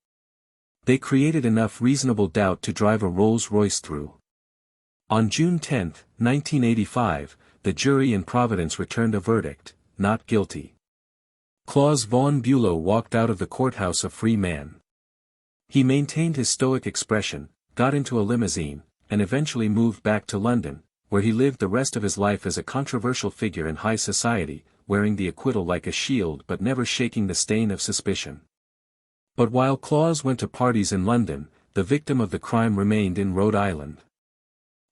They created enough reasonable doubt to drive a Rolls-Royce through. On June 10, 1985, the jury in Providence returned a verdict: not guilty. Claus von Bülow walked out of the courthouse a free man. He maintained his stoic expression, got into a limousine, and eventually moved back to London, where he lived the rest of his life as a controversial figure in high society, wearing the acquittal like a shield but never shaking the stain of suspicion. But while Claus went to parties in London, the victim of the crime remained in Rhode Island.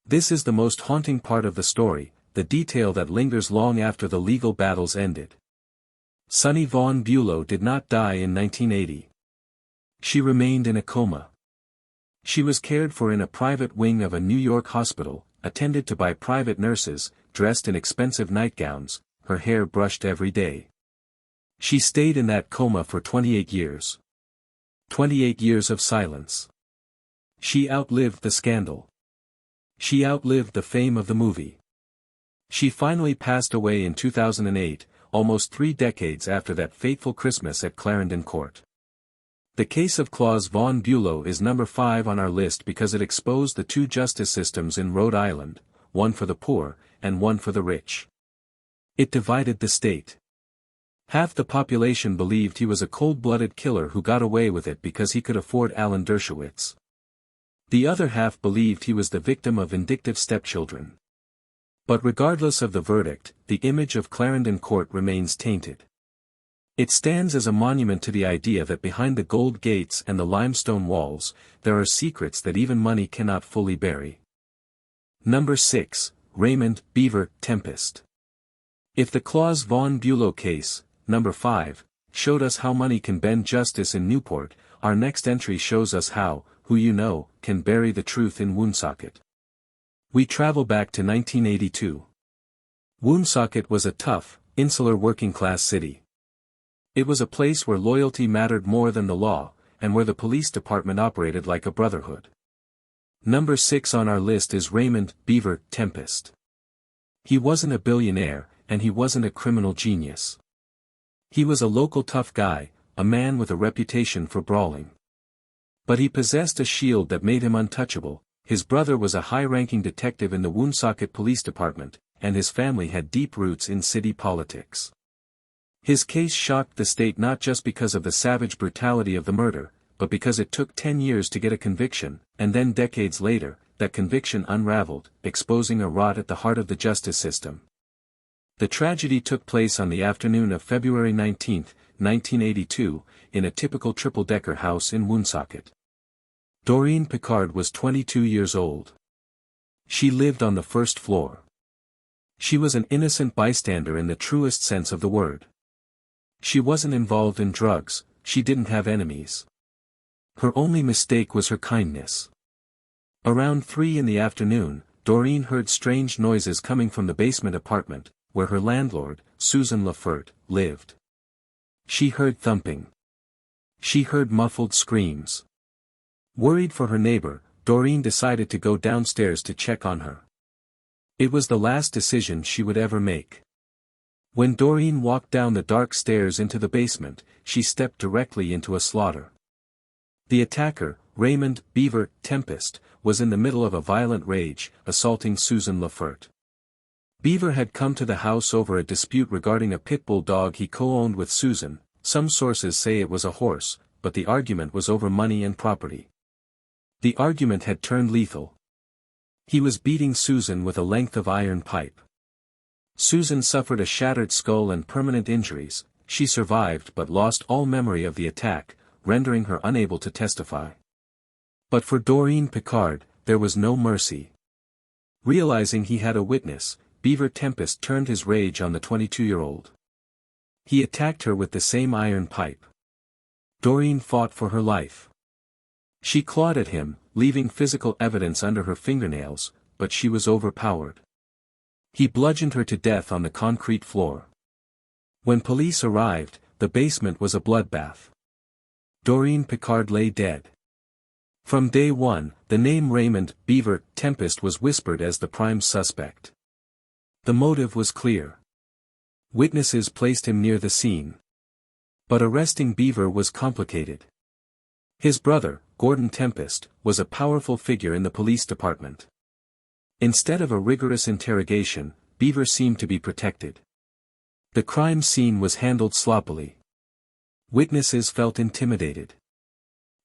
This is the most haunting part of the story, the detail that lingers long after the legal battles ended. Sonny von Bülow did not die in 1980. She remained in a coma. She was cared for in a private wing of a New York hospital, attended to by private nurses, dressed in expensive nightgowns, her hair brushed every day. She stayed in that coma for 28 years. 28 years of silence. She outlived the scandal. She outlived the fame of the movie. She finally passed away in 2008, almost 3 decades after that fateful Christmas at Clarendon Court. The case of Claus von Bülow is number 5 on our list because it exposed the 2 justice systems in Rhode Island, one for the poor, and one for the rich. It divided the state. Half the population believed he was a cold-blooded killer who got away with it because he could afford Alan Dershowitz. The other half believed he was the victim of vindictive stepchildren. But regardless of the verdict, the image of Clarendon Court remains tainted. It stands as a monument to the idea that behind the gold gates and the limestone walls, there are secrets that even money cannot fully bury. Number 6, Raymond Beaver Tempest. If the Claus von Bülow case, number 5, showed us how money can bend justice in Newport, our next entry shows us how, who you know, can bury the truth in Woonsocket. We travel back to 1982. Woonsocket was a tough, insular working-class city. It was a place where loyalty mattered more than the law, and where the police department operated like a brotherhood. Number 6 on our list is Raymond Beaver Tempest. He wasn't a billionaire, and he wasn't a criminal genius. He was a local tough guy, a man with a reputation for brawling. But he possessed a shield that made him untouchable. His brother was a high-ranking detective in the Woonsocket Police Department, and his family had deep roots in city politics. His case shocked the state not just because of the savage brutality of the murder, but because it took 10 years to get a conviction, and then decades later, that conviction unraveled, exposing a rot at the heart of the justice system. The tragedy took place on the afternoon of February 19, 1982, in a typical triple-decker house in Woonsocket. Doreen Pickard was 22 years old. She lived on the first floor. She was an innocent bystander in the truest sense of the word. She wasn't involved in drugs, she didn't have enemies. Her only mistake was her kindness. Around 3 in the afternoon, Doreen heard strange noises coming from the basement apartment, where her landlord, Susan Lafert, lived. She heard thumping. She heard muffled screams. Worried for her neighbor, Doreen decided to go downstairs to check on her. It was the last decision she would ever make. When Doreen walked down the dark stairs into the basement, she stepped directly into a slaughter. The attacker, Raymond Beaver Tempest, was in the middle of a violent rage, assaulting Susan Lafert. Beaver had come to the house over a dispute regarding a pit bull dog he co-owned with Susan. Some sources say it was a horse, but the argument was over money and property. The argument had turned lethal. He was beating Susan with a length of iron pipe. Susan suffered a shattered skull and permanent injuries. She survived but lost all memory of the attack, rendering her unable to testify. But for Doreen Pickard, there was no mercy. Realizing he had a witness, Beaver Tempest turned his rage on the 22-year-old. He attacked her with the same iron pipe. Doreen fought for her life. She clawed at him, leaving physical evidence under her fingernails, but she was overpowered. He bludgeoned her to death on the concrete floor. When police arrived, the basement was a bloodbath. Doreen Pickard lay dead. From day one, the name Raymond Beaver Tempest was whispered as the prime suspect. The motive was clear. Witnesses placed him near the scene. But arresting Beaver was complicated. His brother, Gordon Tempest, was a powerful figure in the police department. Instead of a rigorous interrogation, Beaver seemed to be protected. The crime scene was handled sloppily. Witnesses felt intimidated.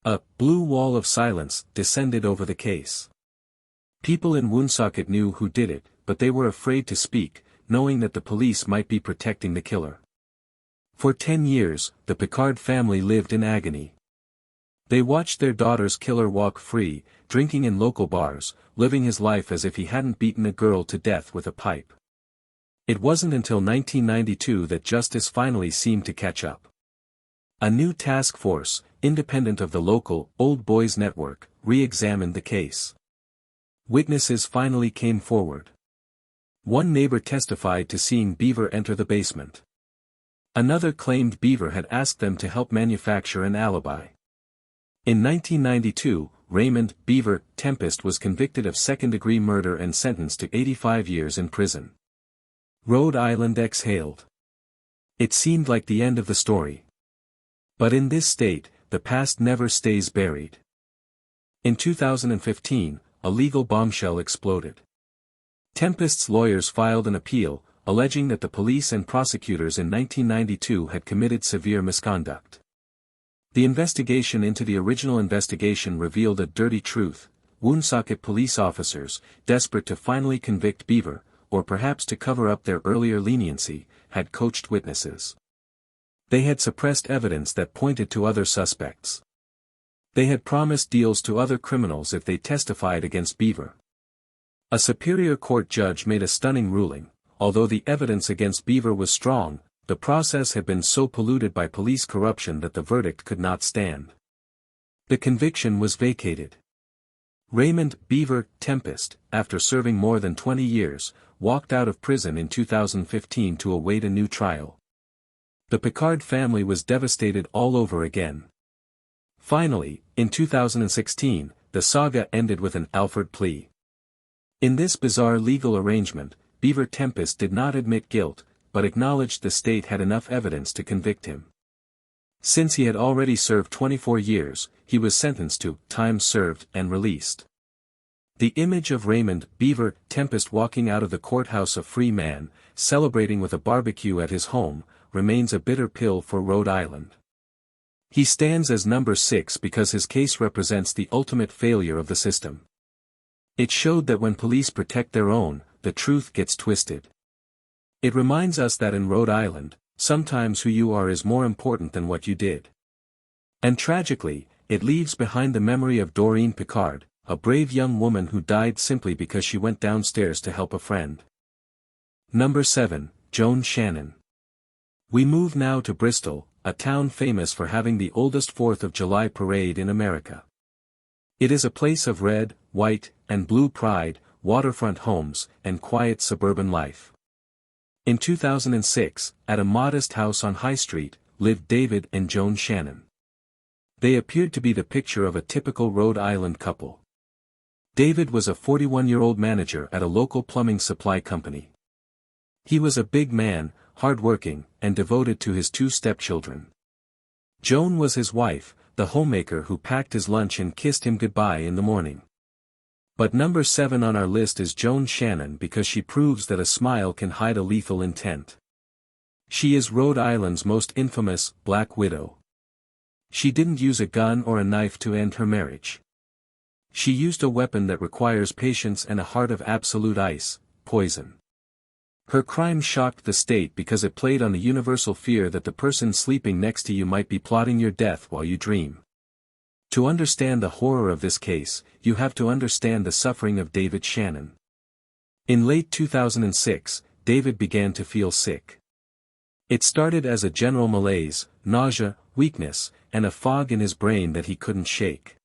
A blue wall of silence descended over the case. People in Woonsocket knew who did it, but they were afraid to speak, knowing that the police might be protecting the killer. For 10 years, the Pickard family lived in agony. They watched their daughter's killer walk free, drinking in local bars, living his life as if he hadn't beaten a girl to death with a pipe. It wasn't until 1992 that justice finally seemed to catch up. A new task force, independent of the local Old Boys Network, re-examined the case. Witnesses finally came forward. One neighbor testified to seeing Beaver enter the basement. Another claimed Beaver had asked them to help manufacture an alibi. In 1992, Raymond Beaver Tempest was convicted of second-degree murder and sentenced to 85 years in prison. Rhode Island exhaled. It seemed like the end of the story. But in this state, the past never stays buried. In 2015, a legal bombshell exploded. Tempest's lawyers filed an appeal, alleging that the police and prosecutors in 1992 had committed severe misconduct. The investigation into the original investigation revealed a dirty truth. Woonsocket police officers, desperate to finally convict Beaver, or perhaps to cover up their earlier leniency, had coached witnesses. They had suppressed evidence that pointed to other suspects. They had promised deals to other criminals if they testified against Beaver. A Superior Court judge made a stunning ruling. Although the evidence against Beaver was strong, the process had been so polluted by police corruption that the verdict could not stand. The conviction was vacated. Raymond Beaver Tempest, after serving more than 20 years, walked out of prison in 2015 to await a new trial. The Picard family was devastated all over again. Finally, in 2016, the saga ended with an Alford plea. In this bizarre legal arrangement, Beaver Tempest did not admit guilt, but acknowledged the state had enough evidence to convict him. Since he had already served 24 years, he was sentenced to time served and released. The image of Raymond Beaver Tempest walking out of the courthouse a free man, celebrating with a barbecue at his home, remains a bitter pill for Rhode Island. He stands as number 6 because his case represents the ultimate failure of the system. It showed that when police protect their own, the truth gets twisted. It reminds us that in Rhode Island, sometimes who you are is more important than what you did. And tragically, it leaves behind the memory of Doreen Picard, a brave young woman who died simply because she went downstairs to help a friend. Number 7, Joan Shannon. We move now to Bristol, a town famous for having the oldest 4th of July parade in America. It is a place of red, white, and blue pride, waterfront homes, and quiet suburban life. In 2006, at a modest house on High Street, lived David and Joan Shannon. They appeared to be the picture of a typical Rhode Island couple. David was a 41-year-old manager at a local plumbing supply company. He was a big man, hard-working, and devoted to his 2 stepchildren. Joan was his wife, the homemaker who packed his lunch and kissed him goodbye in the morning. But number 7 on our list is Joan Shannon because she proves that a smile can hide a lethal intent. She is Rhode Island's most infamous Black Widow. She didn't use a gun or a knife to end her marriage. She used a weapon that requires patience and a heart of absolute ice, poison. Her crime shocked the state because it played on the universal fear that the person sleeping next to you might be plotting your death while you dream. To understand the horror of this case, you have to understand the suffering of David Shannon. In late 2006, David began to feel sick. It started as a general malaise, nausea, weakness, and a fog in his brain that he couldn't shake.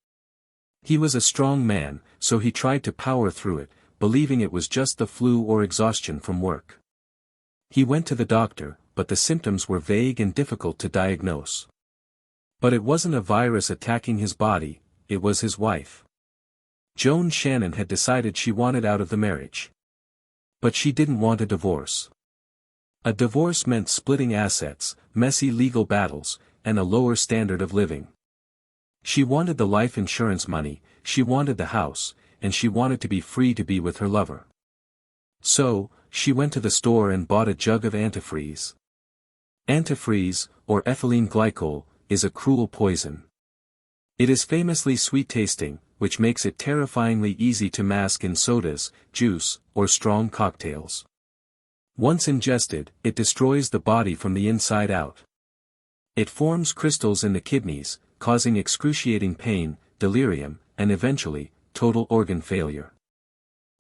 He was a strong man, so he tried to power through it, believing it was just the flu or exhaustion from work. He went to the doctor, but the symptoms were vague and difficult to diagnose. But it wasn't a virus attacking his body, it was his wife. Joan Shannon had decided she wanted out of the marriage. But she didn't want a divorce. A divorce meant splitting assets, messy legal battles, and a lower standard of living. She wanted the life insurance money, she wanted the house, and she wanted to be free to be with her lover. So, she went to the store and bought a jug of antifreeze. Antifreeze, or ethylene glycol, is a cruel poison. It is famously sweet-tasting, which makes it terrifyingly easy to mask in sodas, juice, or strong cocktails. Once ingested, it destroys the body from the inside out. It forms crystals in the kidneys, causing excruciating pain, delirium, and eventually, total organ failure.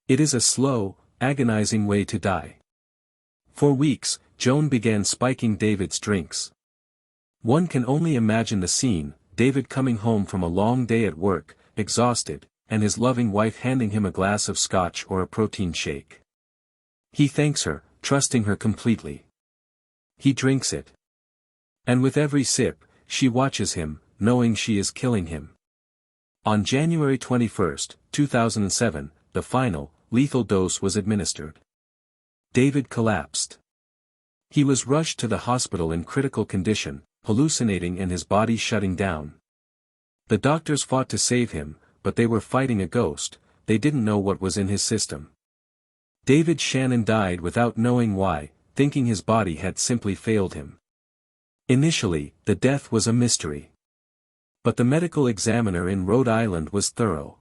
It is a slow, agonizing way to die. For weeks, Joan began spiking David's drinks. One can only imagine the scene, David coming home from a long day at work, exhausted, and his loving wife handing him a glass of scotch or a protein shake. He thanks her, trusting her completely. He drinks it. And with every sip, she watches him, knowing she is killing him. On January 21, 2007, the final, lethal dose was administered. David collapsed. He was rushed to the hospital in critical condition, hallucinating and his body shutting down. The doctors fought to save him, but they were fighting a ghost, they didn't know what was in his system. David Shannon died without knowing why, thinking his body had simply failed him. Initially, the death was a mystery. But the medical examiner in Rhode Island was thorough.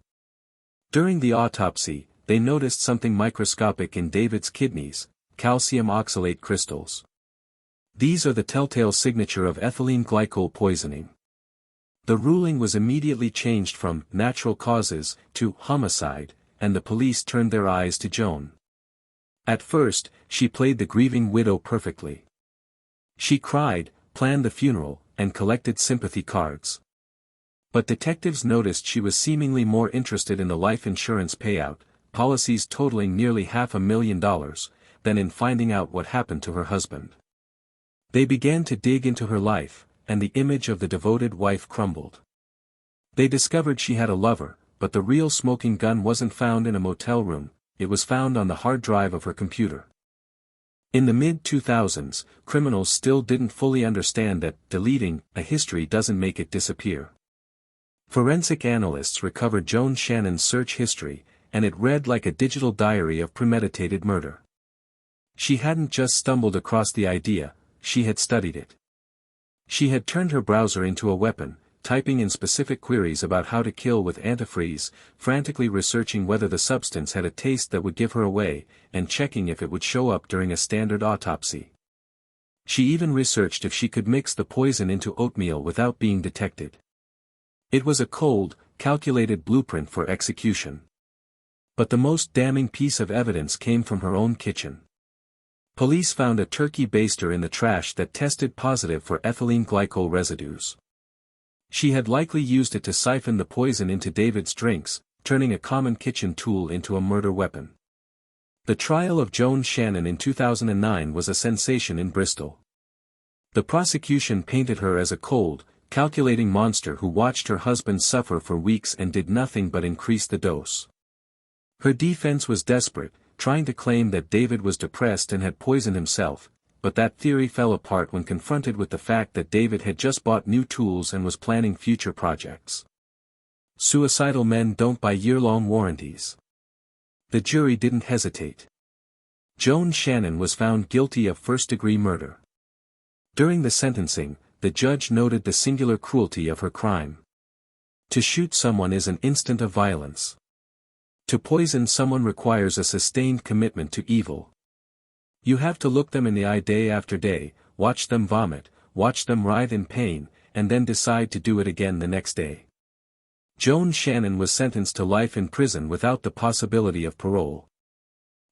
During the autopsy, they noticed something microscopic in David's kidneys, calcium oxalate crystals. These are the telltale signature of ethylene glycol poisoning. The ruling was immediately changed from natural causes to homicide, and the police turned their eyes to Joan. At first, she played the grieving widow perfectly. She cried, planned the funeral, and collected sympathy cards. But detectives noticed she was seemingly more interested in the life insurance payout, policies totaling nearly $500,000, than in finding out what happened to her husband. They began to dig into her life, and the image of the devoted wife crumbled. They discovered she had a lover, but the real smoking gun wasn't found in a motel room, it was found on the hard drive of her computer. In the mid-2000s, criminals still didn't fully understand that deleting a history doesn't make it disappear. Forensic analysts recovered Joan Shannon's search history, and it read like a digital diary of premeditated murder. She hadn't just stumbled across the idea, she had studied it. She had turned her browser into a weapon, typing in specific queries about how to kill with antifreeze, frantically researching whether the substance had a taste that would give her away, and checking if it would show up during a standard autopsy. She even researched if she could mix the poison into oatmeal without being detected. It was a cold, calculated blueprint for execution. But the most damning piece of evidence came from her own kitchen. Police found a turkey baster in the trash that tested positive for ethylene glycol residues. She had likely used it to siphon the poison into David's drinks, turning a common kitchen tool into a murder weapon. The trial of Joan Shannon in 2009 was a sensation in Bristol. The prosecution painted her as a cold, calculating monster who watched her husband suffer for weeks and did nothing but increase the dose. Her defense was desperate, trying to claim that David was depressed and had poisoned himself, but that theory fell apart when confronted with the fact that David had just bought new tools and was planning future projects. Suicidal men don't buy year-long warranties. The jury didn't hesitate. Joan Shannon was found guilty of first-degree murder. During the sentencing, the judge noted the singular cruelty of her crime. To shoot someone is an instant of violence. To poison someone requires a sustained commitment to evil. You have to look them in the eye day after day, watch them vomit, watch them writhe in pain, and then decide to do it again the next day. Joan Shannon was sentenced to life in prison without the possibility of parole.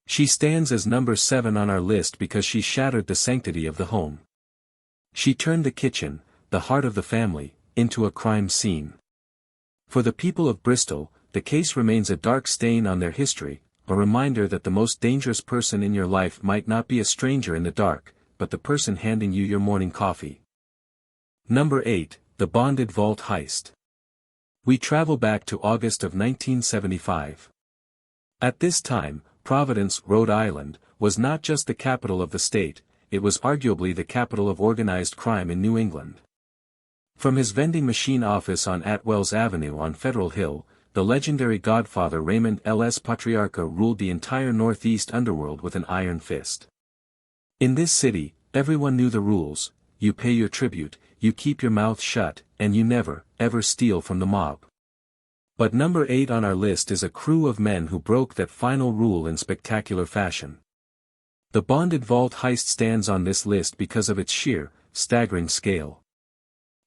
She stands as number 7 on our list because she shattered the sanctity of the home. She turned the kitchen, the heart of the family, into a crime scene. For the people of Bristol, the case remains a dark stain on their history, a reminder that the most dangerous person in your life might not be a stranger in the dark, but the person handing you your morning coffee. Number 8, the Bonded Vault Heist. We travel back to August of 1975. At this time, Providence, Rhode Island, was not just the capital of the state, it was arguably the capital of organized crime in New England. From his vending machine office on Atwells Avenue on Federal Hill, the legendary Godfather Raymond L.S. Patriarca ruled the entire Northeast underworld with an iron fist. In this city, everyone knew the rules: you pay your tribute, you keep your mouth shut, and you never, ever steal from the mob. But number 8 on our list is a crew of men who broke that final rule in spectacular fashion. The Bonded Vault Heist stands on this list because of its sheer, staggering scale.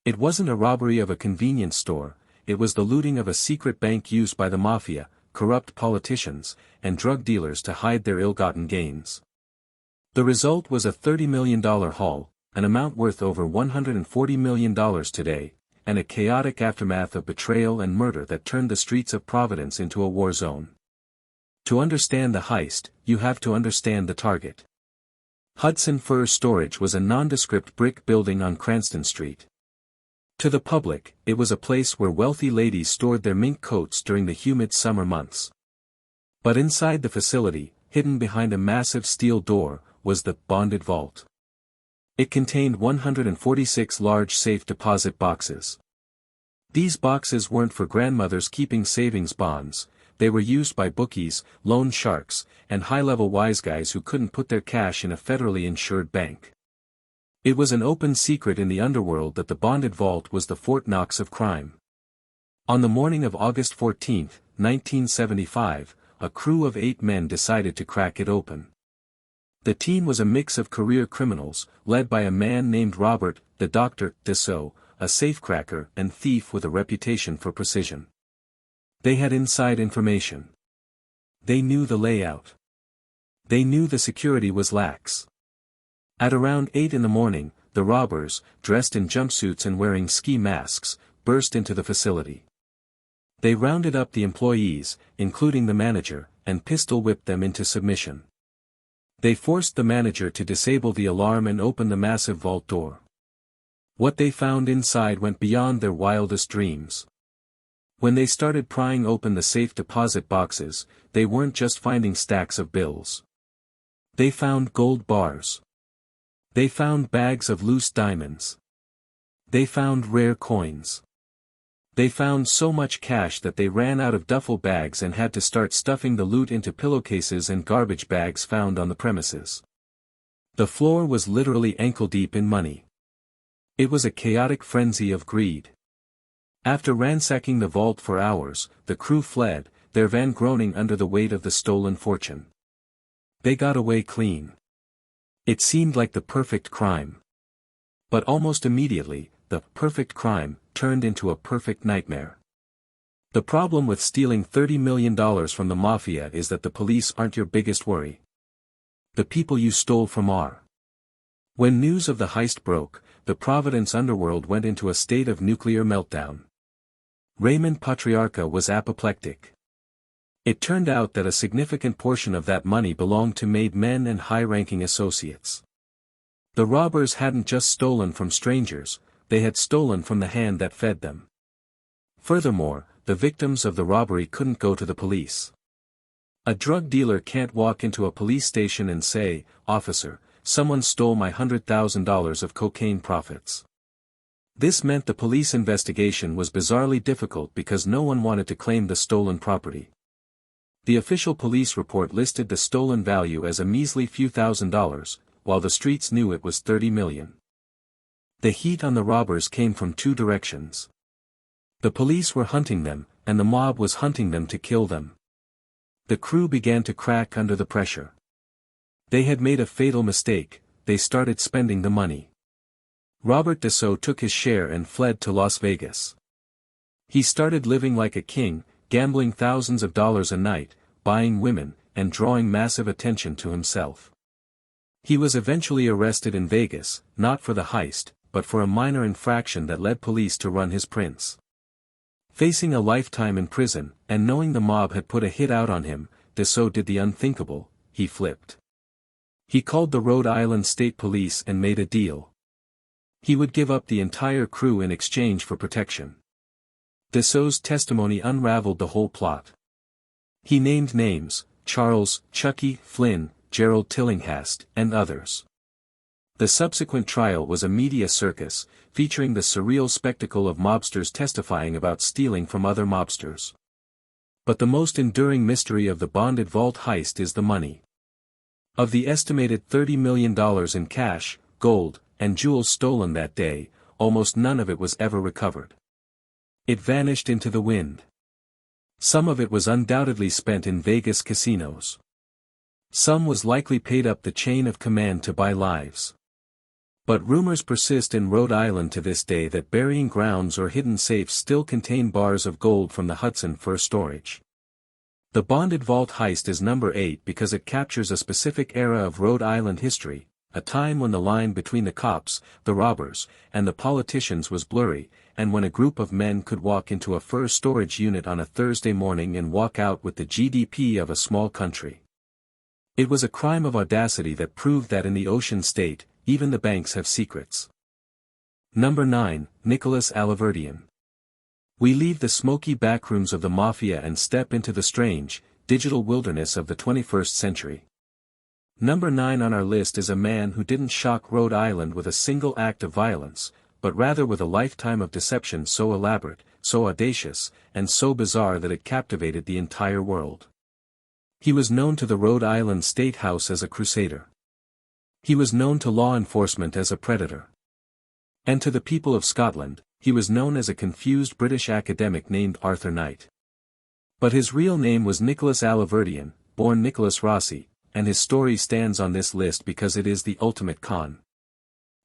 It wasn't a robbery of a convenience store, it was the looting of a secret bank used by the mafia, corrupt politicians, and drug dealers to hide their ill-gotten gains. The result was a $30 million haul, an amount worth over $140 million today, and a chaotic aftermath of betrayal and murder that turned the streets of Providence into a war zone. To understand the heist, you have to understand the target. Hudson Fur Storage was a nondescript brick building on Cranston Street. To the public, it was a place where wealthy ladies stored their mink coats during the humid summer months. But inside the facility, hidden behind a massive steel door, was the bonded vault. It contained 146 large safe deposit boxes. These boxes weren't for grandmothers keeping savings bonds, they were used by bookies, loan sharks, and high-level wise guys who couldn't put their cash in a federally insured bank. It was an open secret in the underworld that the bonded vault was the Fort Knox of crime. On the morning of August 14, 1975, a crew of 8 men decided to crack it open. The team was a mix of career criminals, led by a man named Robert, the Dr. Dessau, a safecracker and thief with a reputation for precision. They had inside information. They knew the layout. They knew the security was lax. At around 8 in the morning, the robbers, dressed in jumpsuits and wearing ski masks, burst into the facility. They rounded up the employees, including the manager, and pistol-whipped them into submission. They forced the manager to disable the alarm and open the massive vault door. What they found inside went beyond their wildest dreams. When they started prying open the safe deposit boxes, they weren't just finding stacks of bills. They found gold bars. They found bags of loose diamonds. They found rare coins. They found so much cash that they ran out of duffel bags and had to start stuffing the loot into pillowcases and garbage bags found on the premises. The floor was literally ankle-deep in money. It was a chaotic frenzy of greed. After ransacking the vault for hours, the crew fled, their van groaning under the weight of the stolen fortune. They got away clean. It seemed like the perfect crime. But almost immediately, the perfect crime turned into a perfect nightmare. The problem with stealing $30 million from the mafia is that the police aren't your biggest worry. The people you stole from are. When news of the heist broke, the Providence underworld went into a state of nuclear meltdown. Raymond Patriarca was apoplectic. It turned out that a significant portion of that money belonged to made men and high-ranking associates. The robbers hadn't just stolen from strangers, they had stolen from the hand that fed them. Furthermore, the victims of the robbery couldn't go to the police. A drug dealer can't walk into a police station and say, "Officer, someone stole my $100,000 of cocaine profits." This meant the police investigation was bizarrely difficult because no one wanted to claim the stolen property. The official police report listed the stolen value as a measly few $1,000s, while the streets knew it was $30 million. The heat on the robbers came from two directions. The police were hunting them, and the mob was hunting them to kill them. The crew began to crack under the pressure. They had made a fatal mistake, they started spending the money. Robert Dessau took his share and fled to Las Vegas. He started living like a king, gambling thousands of dollars a night, buying women, and drawing massive attention to himself. He was eventually arrested in Vegas, not for the heist, but for a minor infraction that led police to run his prints. Facing a lifetime in prison, and knowing the mob had put a hit out on him, Dessau did the unthinkable, he flipped. He called the Rhode Island State Police and made a deal. He would give up the entire crew in exchange for protection. Dessau's testimony unraveled the whole plot. He named names, Charles, Chucky, Flynn, Gerald Tillinghast, and others. The subsequent trial was a media circus, featuring the surreal spectacle of mobsters testifying about stealing from other mobsters. But the most enduring mystery of the bonded vault heist is the money. Of the estimated $30 million in cash, gold, and jewels stolen that day, almost none of it was ever recovered. It vanished into the wind. Some of it was undoubtedly spent in Vegas casinos. Some was likely paid up the chain of command to buy lives. But rumors persist in Rhode Island to this day that burying grounds or hidden safes still contain bars of gold from the Hudson for storage. The bonded vault heist is number 8 because it captures a specific era of Rhode Island history, a time when the line between the cops, the robbers, and the politicians was blurry, and when a group of men could walk into a fur storage unit on a Thursday morning and walk out with the GDP of a small country. It was a crime of audacity that proved that in the Ocean State, even the banks have secrets. Number 9, Nicholas Alahverdian. We leave the smoky backrooms of the mafia and step into the strange, digital wilderness of the 21st century. Number 9 on our list is a man who didn't shock Rhode Island with a single act of violence, but rather with a lifetime of deception so elaborate, so audacious, and so bizarre that it captivated the entire world. He was known to the Rhode Island State House as a crusader. He was known to law enforcement as a predator. And to the people of Scotland, he was known as a confused British academic named Arthur Knight. But his real name was Nicholas Alahverdian, born Nicholas Rossi, and his story stands on this list because it is the ultimate con.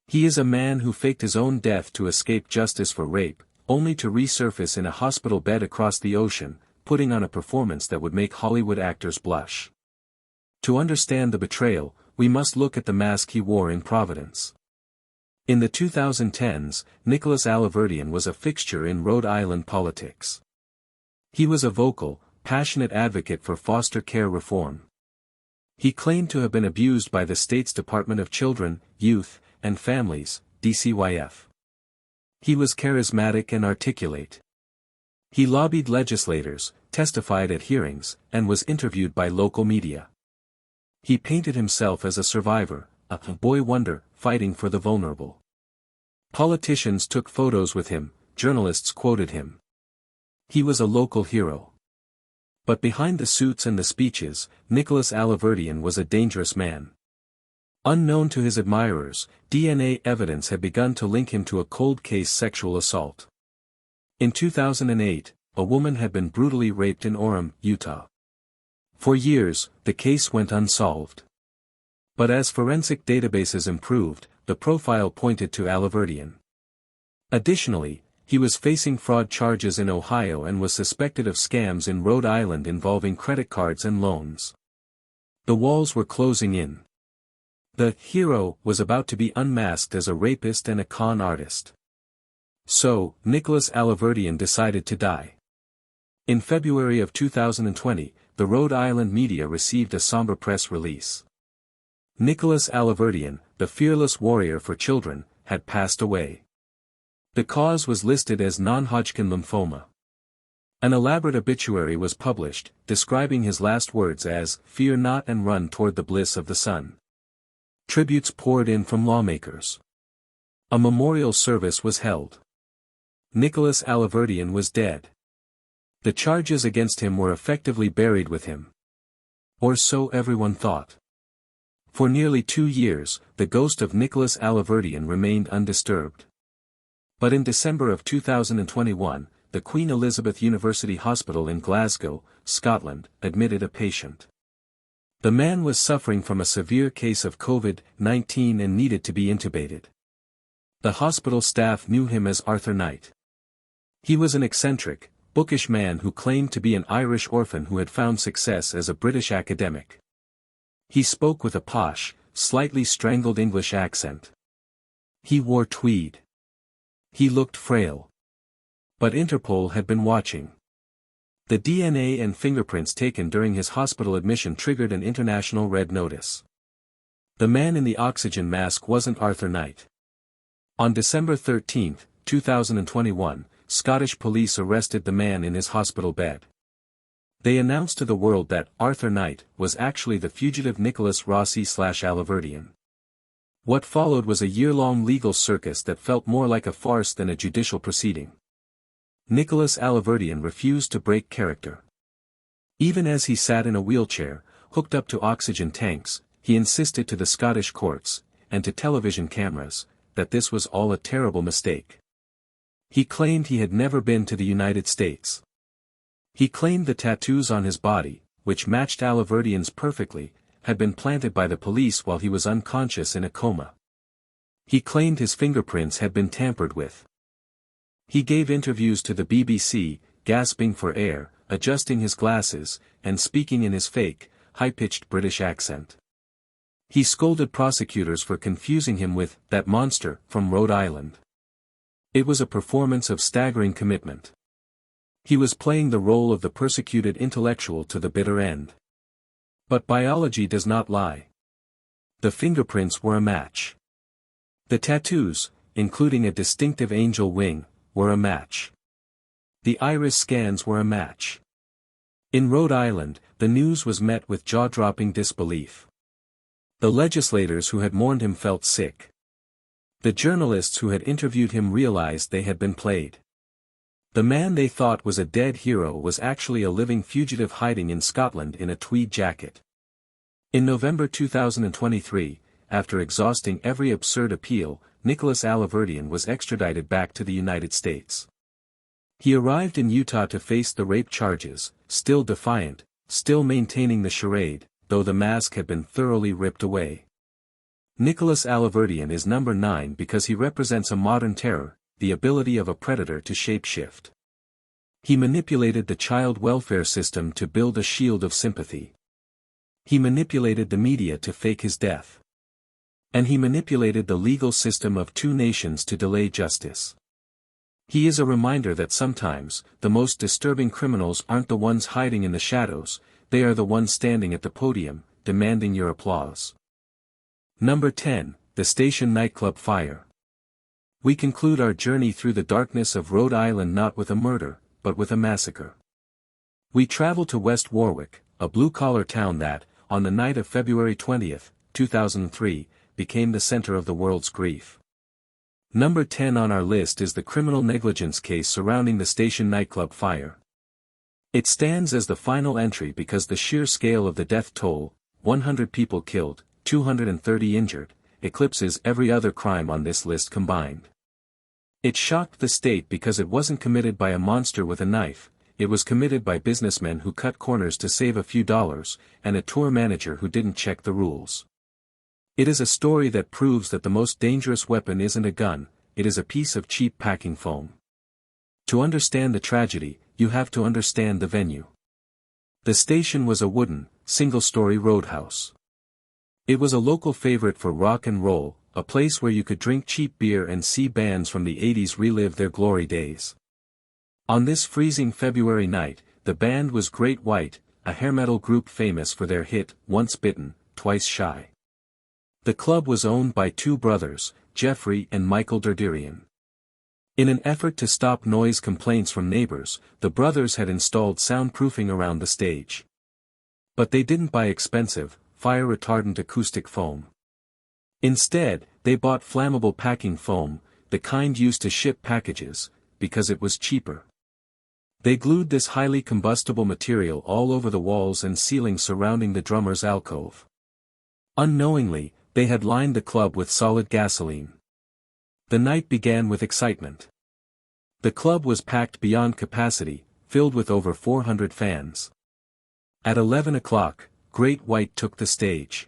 He is a man who faked his own death to escape justice for rape, only to resurface in a hospital bed across the ocean, putting on a performance that would make Hollywood actors blush. To understand the betrayal, we must look at the mask he wore in Providence. In the 2010s, Nicholas Alahverdian was a fixture in Rhode Island politics. He was a vocal, passionate advocate for foster care reform. He claimed to have been abused by the state's Department of Children, Youth, and Families, DCYF. He was charismatic and articulate. He lobbied legislators, testified at hearings, and was interviewed by local media. He painted himself as a survivor, a boy wonder, fighting for the vulnerable. Politicians took photos with him, journalists quoted him. He was a local hero. But behind the suits and the speeches, Nicholas Alahverdian was a dangerous man. Unknown to his admirers, DNA evidence had begun to link him to a cold case sexual assault. In 2008, a woman had been brutally raped in Orem, Utah. For years, the case went unsolved. But as forensic databases improved, the profile pointed to Alahverdian. Additionally, he was facing fraud charges in Ohio and was suspected of scams in Rhode Island involving credit cards and loans. The walls were closing in. The hero was about to be unmasked as a rapist and a con artist. So, Nicholas Alahverdian decided to die. In February of 2020, the Rhode Island media received a somber press release. Nicholas Alahverdian, the fearless warrior for children, had passed away. The cause was listed as non-Hodgkin lymphoma. An elaborate obituary was published, describing his last words as, "Fear not and run toward the bliss of the sun." Tributes poured in from lawmakers. A memorial service was held. Nicholas Alahverdian was dead. The charges against him were effectively buried with him. Or so everyone thought. For nearly 2 years, the ghost of Nicholas Alahverdian remained undisturbed. But in December of 2021, the Queen Elizabeth University Hospital in Glasgow, Scotland, admitted a patient. The man was suffering from a severe case of COVID-19 and needed to be intubated. The hospital staff knew him as Arthur Knight. He was an eccentric, bookish man who claimed to be an Irish orphan who had found success as a British academic. He spoke with a posh, slightly strangled English accent. He wore tweed. He looked frail. But Interpol had been watching. The DNA and fingerprints taken during his hospital admission triggered an international red notice. The man in the oxygen mask wasn't Arthur Knight. On December 13, 2021, Scottish police arrested the man in his hospital bed. They announced to the world that Arthur Knight was actually the fugitive Nicholas Rossi/Alahverdian. What followed was a year-long legal circus that felt more like a farce than a judicial proceeding. Nicholas Alahverdian refused to break character. Even as he sat in a wheelchair, hooked up to oxygen tanks, he insisted to the Scottish courts, and to television cameras, that this was all a terrible mistake. He claimed he had never been to the United States. He claimed the tattoos on his body, which matched Alahverdian's perfectly, had been planted by the police while he was unconscious in a coma. He claimed his fingerprints had been tampered with. He gave interviews to the BBC, gasping for air, adjusting his glasses, and speaking in his fake, high-pitched British accent. He scolded prosecutors for confusing him with "that monster" from Rhode Island. It was a performance of staggering commitment. He was playing the role of the persecuted intellectual to the bitter end. But biology does not lie. The fingerprints were a match. The tattoos, including a distinctive angel wing, were a match. The iris scans were a match. In Rhode Island, the news was met with jaw-dropping disbelief. The legislators who had mourned him felt sick. The journalists who had interviewed him realized they had been played. The man they thought was a dead hero was actually a living fugitive hiding in Scotland in a tweed jacket. In November 2023, after exhausting every absurd appeal, Nicholas Alahverdian was extradited back to the United States. He arrived in Utah to face the rape charges, still defiant, still maintaining the charade, though the mask had been thoroughly ripped away. Nicholas Alahverdian is number 9 because he represents a modern terror, the ability of a predator to shapeshift. He manipulated the child welfare system to build a shield of sympathy. He manipulated the media to fake his death. And he manipulated the legal system of 2 nations to delay justice. He is a reminder that sometimes, the most disturbing criminals aren't the ones hiding in the shadows, they are the ones standing at the podium, demanding your applause. Number 10, the Station Nightclub Fire. We conclude our journey through the darkness of Rhode Island not with a murder, but with a massacre. We travel to West Warwick, a blue-collar town that, on the night of February 20, 2003, became the center of the world's grief. Number 10 on our list is the criminal negligence case surrounding the Station Nightclub Fire. It stands as the final entry because the sheer scale of the death toll, 100 people killed, 230 injured, eclipses every other crime on this list combined. It shocked the state because it wasn't committed by a monster with a knife, it was committed by businessmen who cut corners to save a few dollars, and a tour manager who didn't check the rules. It is a story that proves that the most dangerous weapon isn't a gun, it is a piece of cheap packing foam. To understand the tragedy, you have to understand the venue. The station was a wooden, single-story roadhouse. It was a local favorite for rock and roll, a place where you could drink cheap beer and see bands from the 80s relive their glory days. On this freezing February night, the band was Great White, a hair metal group famous for their hit, Once Bitten, Twice Shy. The club was owned by two brothers, Jeffrey and Michael Durderian. In an effort to stop noise complaints from neighbors, the brothers had installed soundproofing around the stage. But they didn't buy expensive, fire-retardant acoustic foam. Instead, they bought flammable packing foam, the kind used to ship packages, because it was cheaper. They glued this highly combustible material all over the walls and ceiling surrounding the drummer's alcove. Unknowingly, they had lined the club with solid gasoline. The night began with excitement. The club was packed beyond capacity, filled with over 400 fans. At 11 o'clock, Great White took the stage.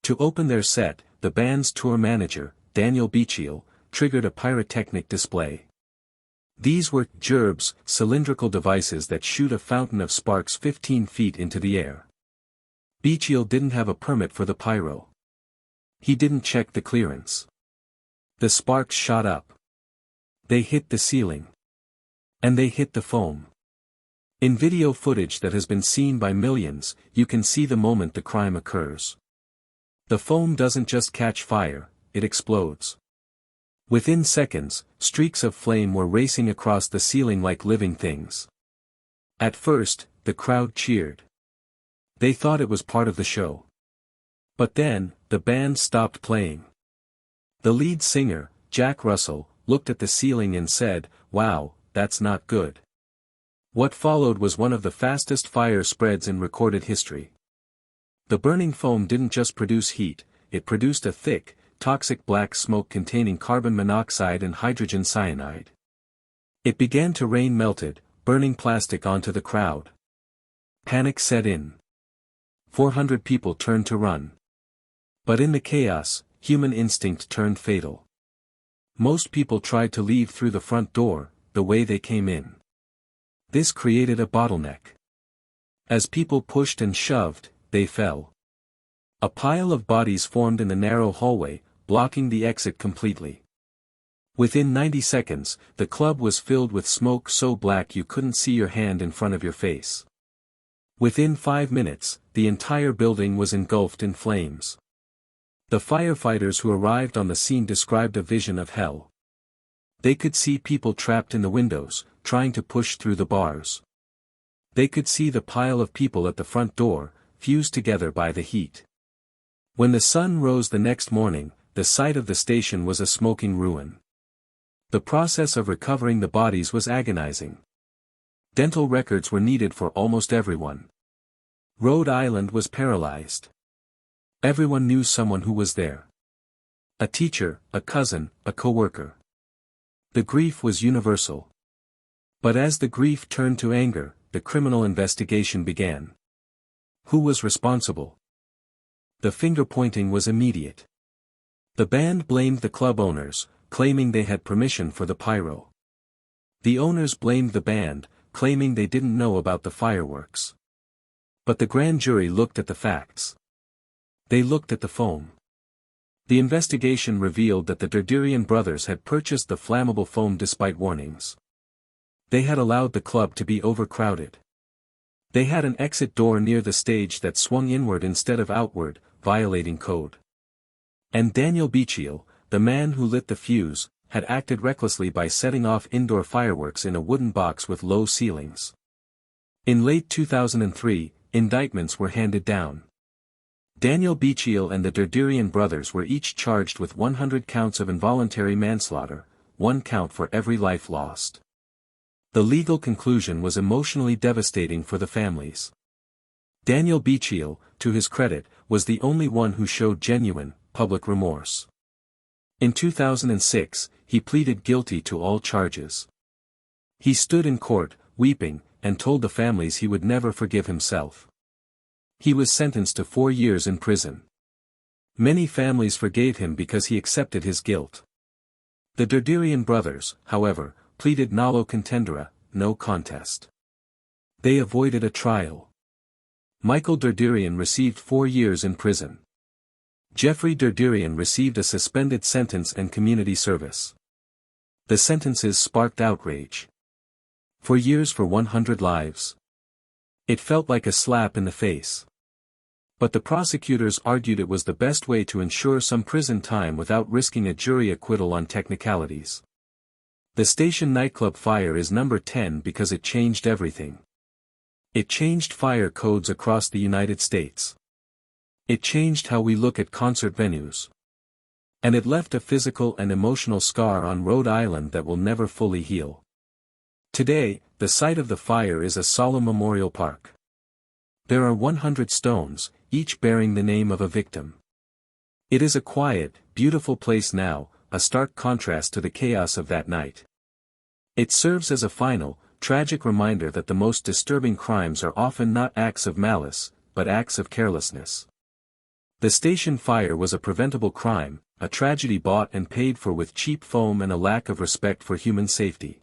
To open their set, the band's tour manager, Daniel Beachiel, triggered a pyrotechnic display. These were gerbs, cylindrical devices that shoot a fountain of sparks 15 feet into the air. Beachiel didn't have a permit for the pyro. He didn't check the clearance. The sparks shot up. They hit the ceiling. And they hit the foam. In video footage that has been seen by millions, you can see the moment the crime occurs. The foam doesn't just catch fire, it explodes. Within seconds, streaks of flame were racing across the ceiling like living things. At first, the crowd cheered. They thought it was part of the show. But then, the band stopped playing. The lead singer, Jack Russell, looked at the ceiling and said, "Wow, that's not good." What followed was one of the fastest fire spreads in recorded history. The burning foam didn't just produce heat, it produced a thick, toxic black smoke containing carbon monoxide and hydrogen cyanide. It began to rain melted, burning plastic onto the crowd. Panic set in. 400 people turned to run. But in the chaos, human instinct turned fatal. Most people tried to leave through the front door, the way they came in. This created a bottleneck. As people pushed and shoved, they fell. A pile of bodies formed in the narrow hallway, blocking the exit completely. Within 90 seconds, the club was filled with smoke so black you couldn't see your hand in front of your face. Within 5 minutes, the entire building was engulfed in flames. The firefighters who arrived on the scene described a vision of hell. They could see people trapped in the windows, trying to push through the bars. They could see the pile of people at the front door, fused together by the heat. When the sun rose the next morning, the site of the station was a smoking ruin. The process of recovering the bodies was agonizing. Dental records were needed for almost everyone. Rhode Island was paralyzed. Everyone knew someone who was there. A teacher, a cousin, a coworker. The grief was universal. But as the grief turned to anger, the criminal investigation began. Who was responsible? The finger-pointing was immediate. The band blamed the club owners, claiming they had permission for the pyro. The owners blamed the band, claiming they didn't know about the fireworks. But the grand jury looked at the facts. They looked at the foam. The investigation revealed that the Durderian brothers had purchased the flammable foam despite warnings. They had allowed the club to be overcrowded. They had an exit door near the stage that swung inward instead of outward, violating code. And Daniel Beachiel, the man who lit the fuse, had acted recklessly by setting off indoor fireworks in a wooden box with low ceilings. In late 2003, indictments were handed down. Daniel Beachiel and the Derderian brothers were each charged with 100 counts of involuntary manslaughter, 1 count for every life lost. The legal conclusion was emotionally devastating for the families. Daniel Beachiel, to his credit, was the only one who showed genuine, public remorse. In 2006, he pleaded guilty to all charges. He stood in court, weeping, and told the families he would never forgive himself. He was sentenced to 4 years in prison. Many families forgave him because he accepted his guilt. The Derderian brothers, however, pleaded nolo contendere, no contest. They avoided a trial. Michael Derderian received 4 years in prison. Jeffrey Derderian received a suspended sentence and community service. The sentences sparked outrage. 4 years for 100 lives. It felt like a slap in the face. But the prosecutors argued it was the best way to ensure some prison time without risking a jury acquittal on technicalities. The Station Nightclub Fire is number 10 because it changed everything. It changed fire codes across the United States. It changed how we look at concert venues. And it left a physical and emotional scar on Rhode Island that will never fully heal. Today, the site of the fire is a solemn memorial park. There are 100 stones, each bearing the name of a victim. It is a quiet, beautiful place now, a stark contrast to the chaos of that night. It serves as a final, tragic reminder that the most disturbing crimes are often not acts of malice, but acts of carelessness. The station fire was a preventable crime, a tragedy bought and paid for with cheap foam and a lack of respect for human safety.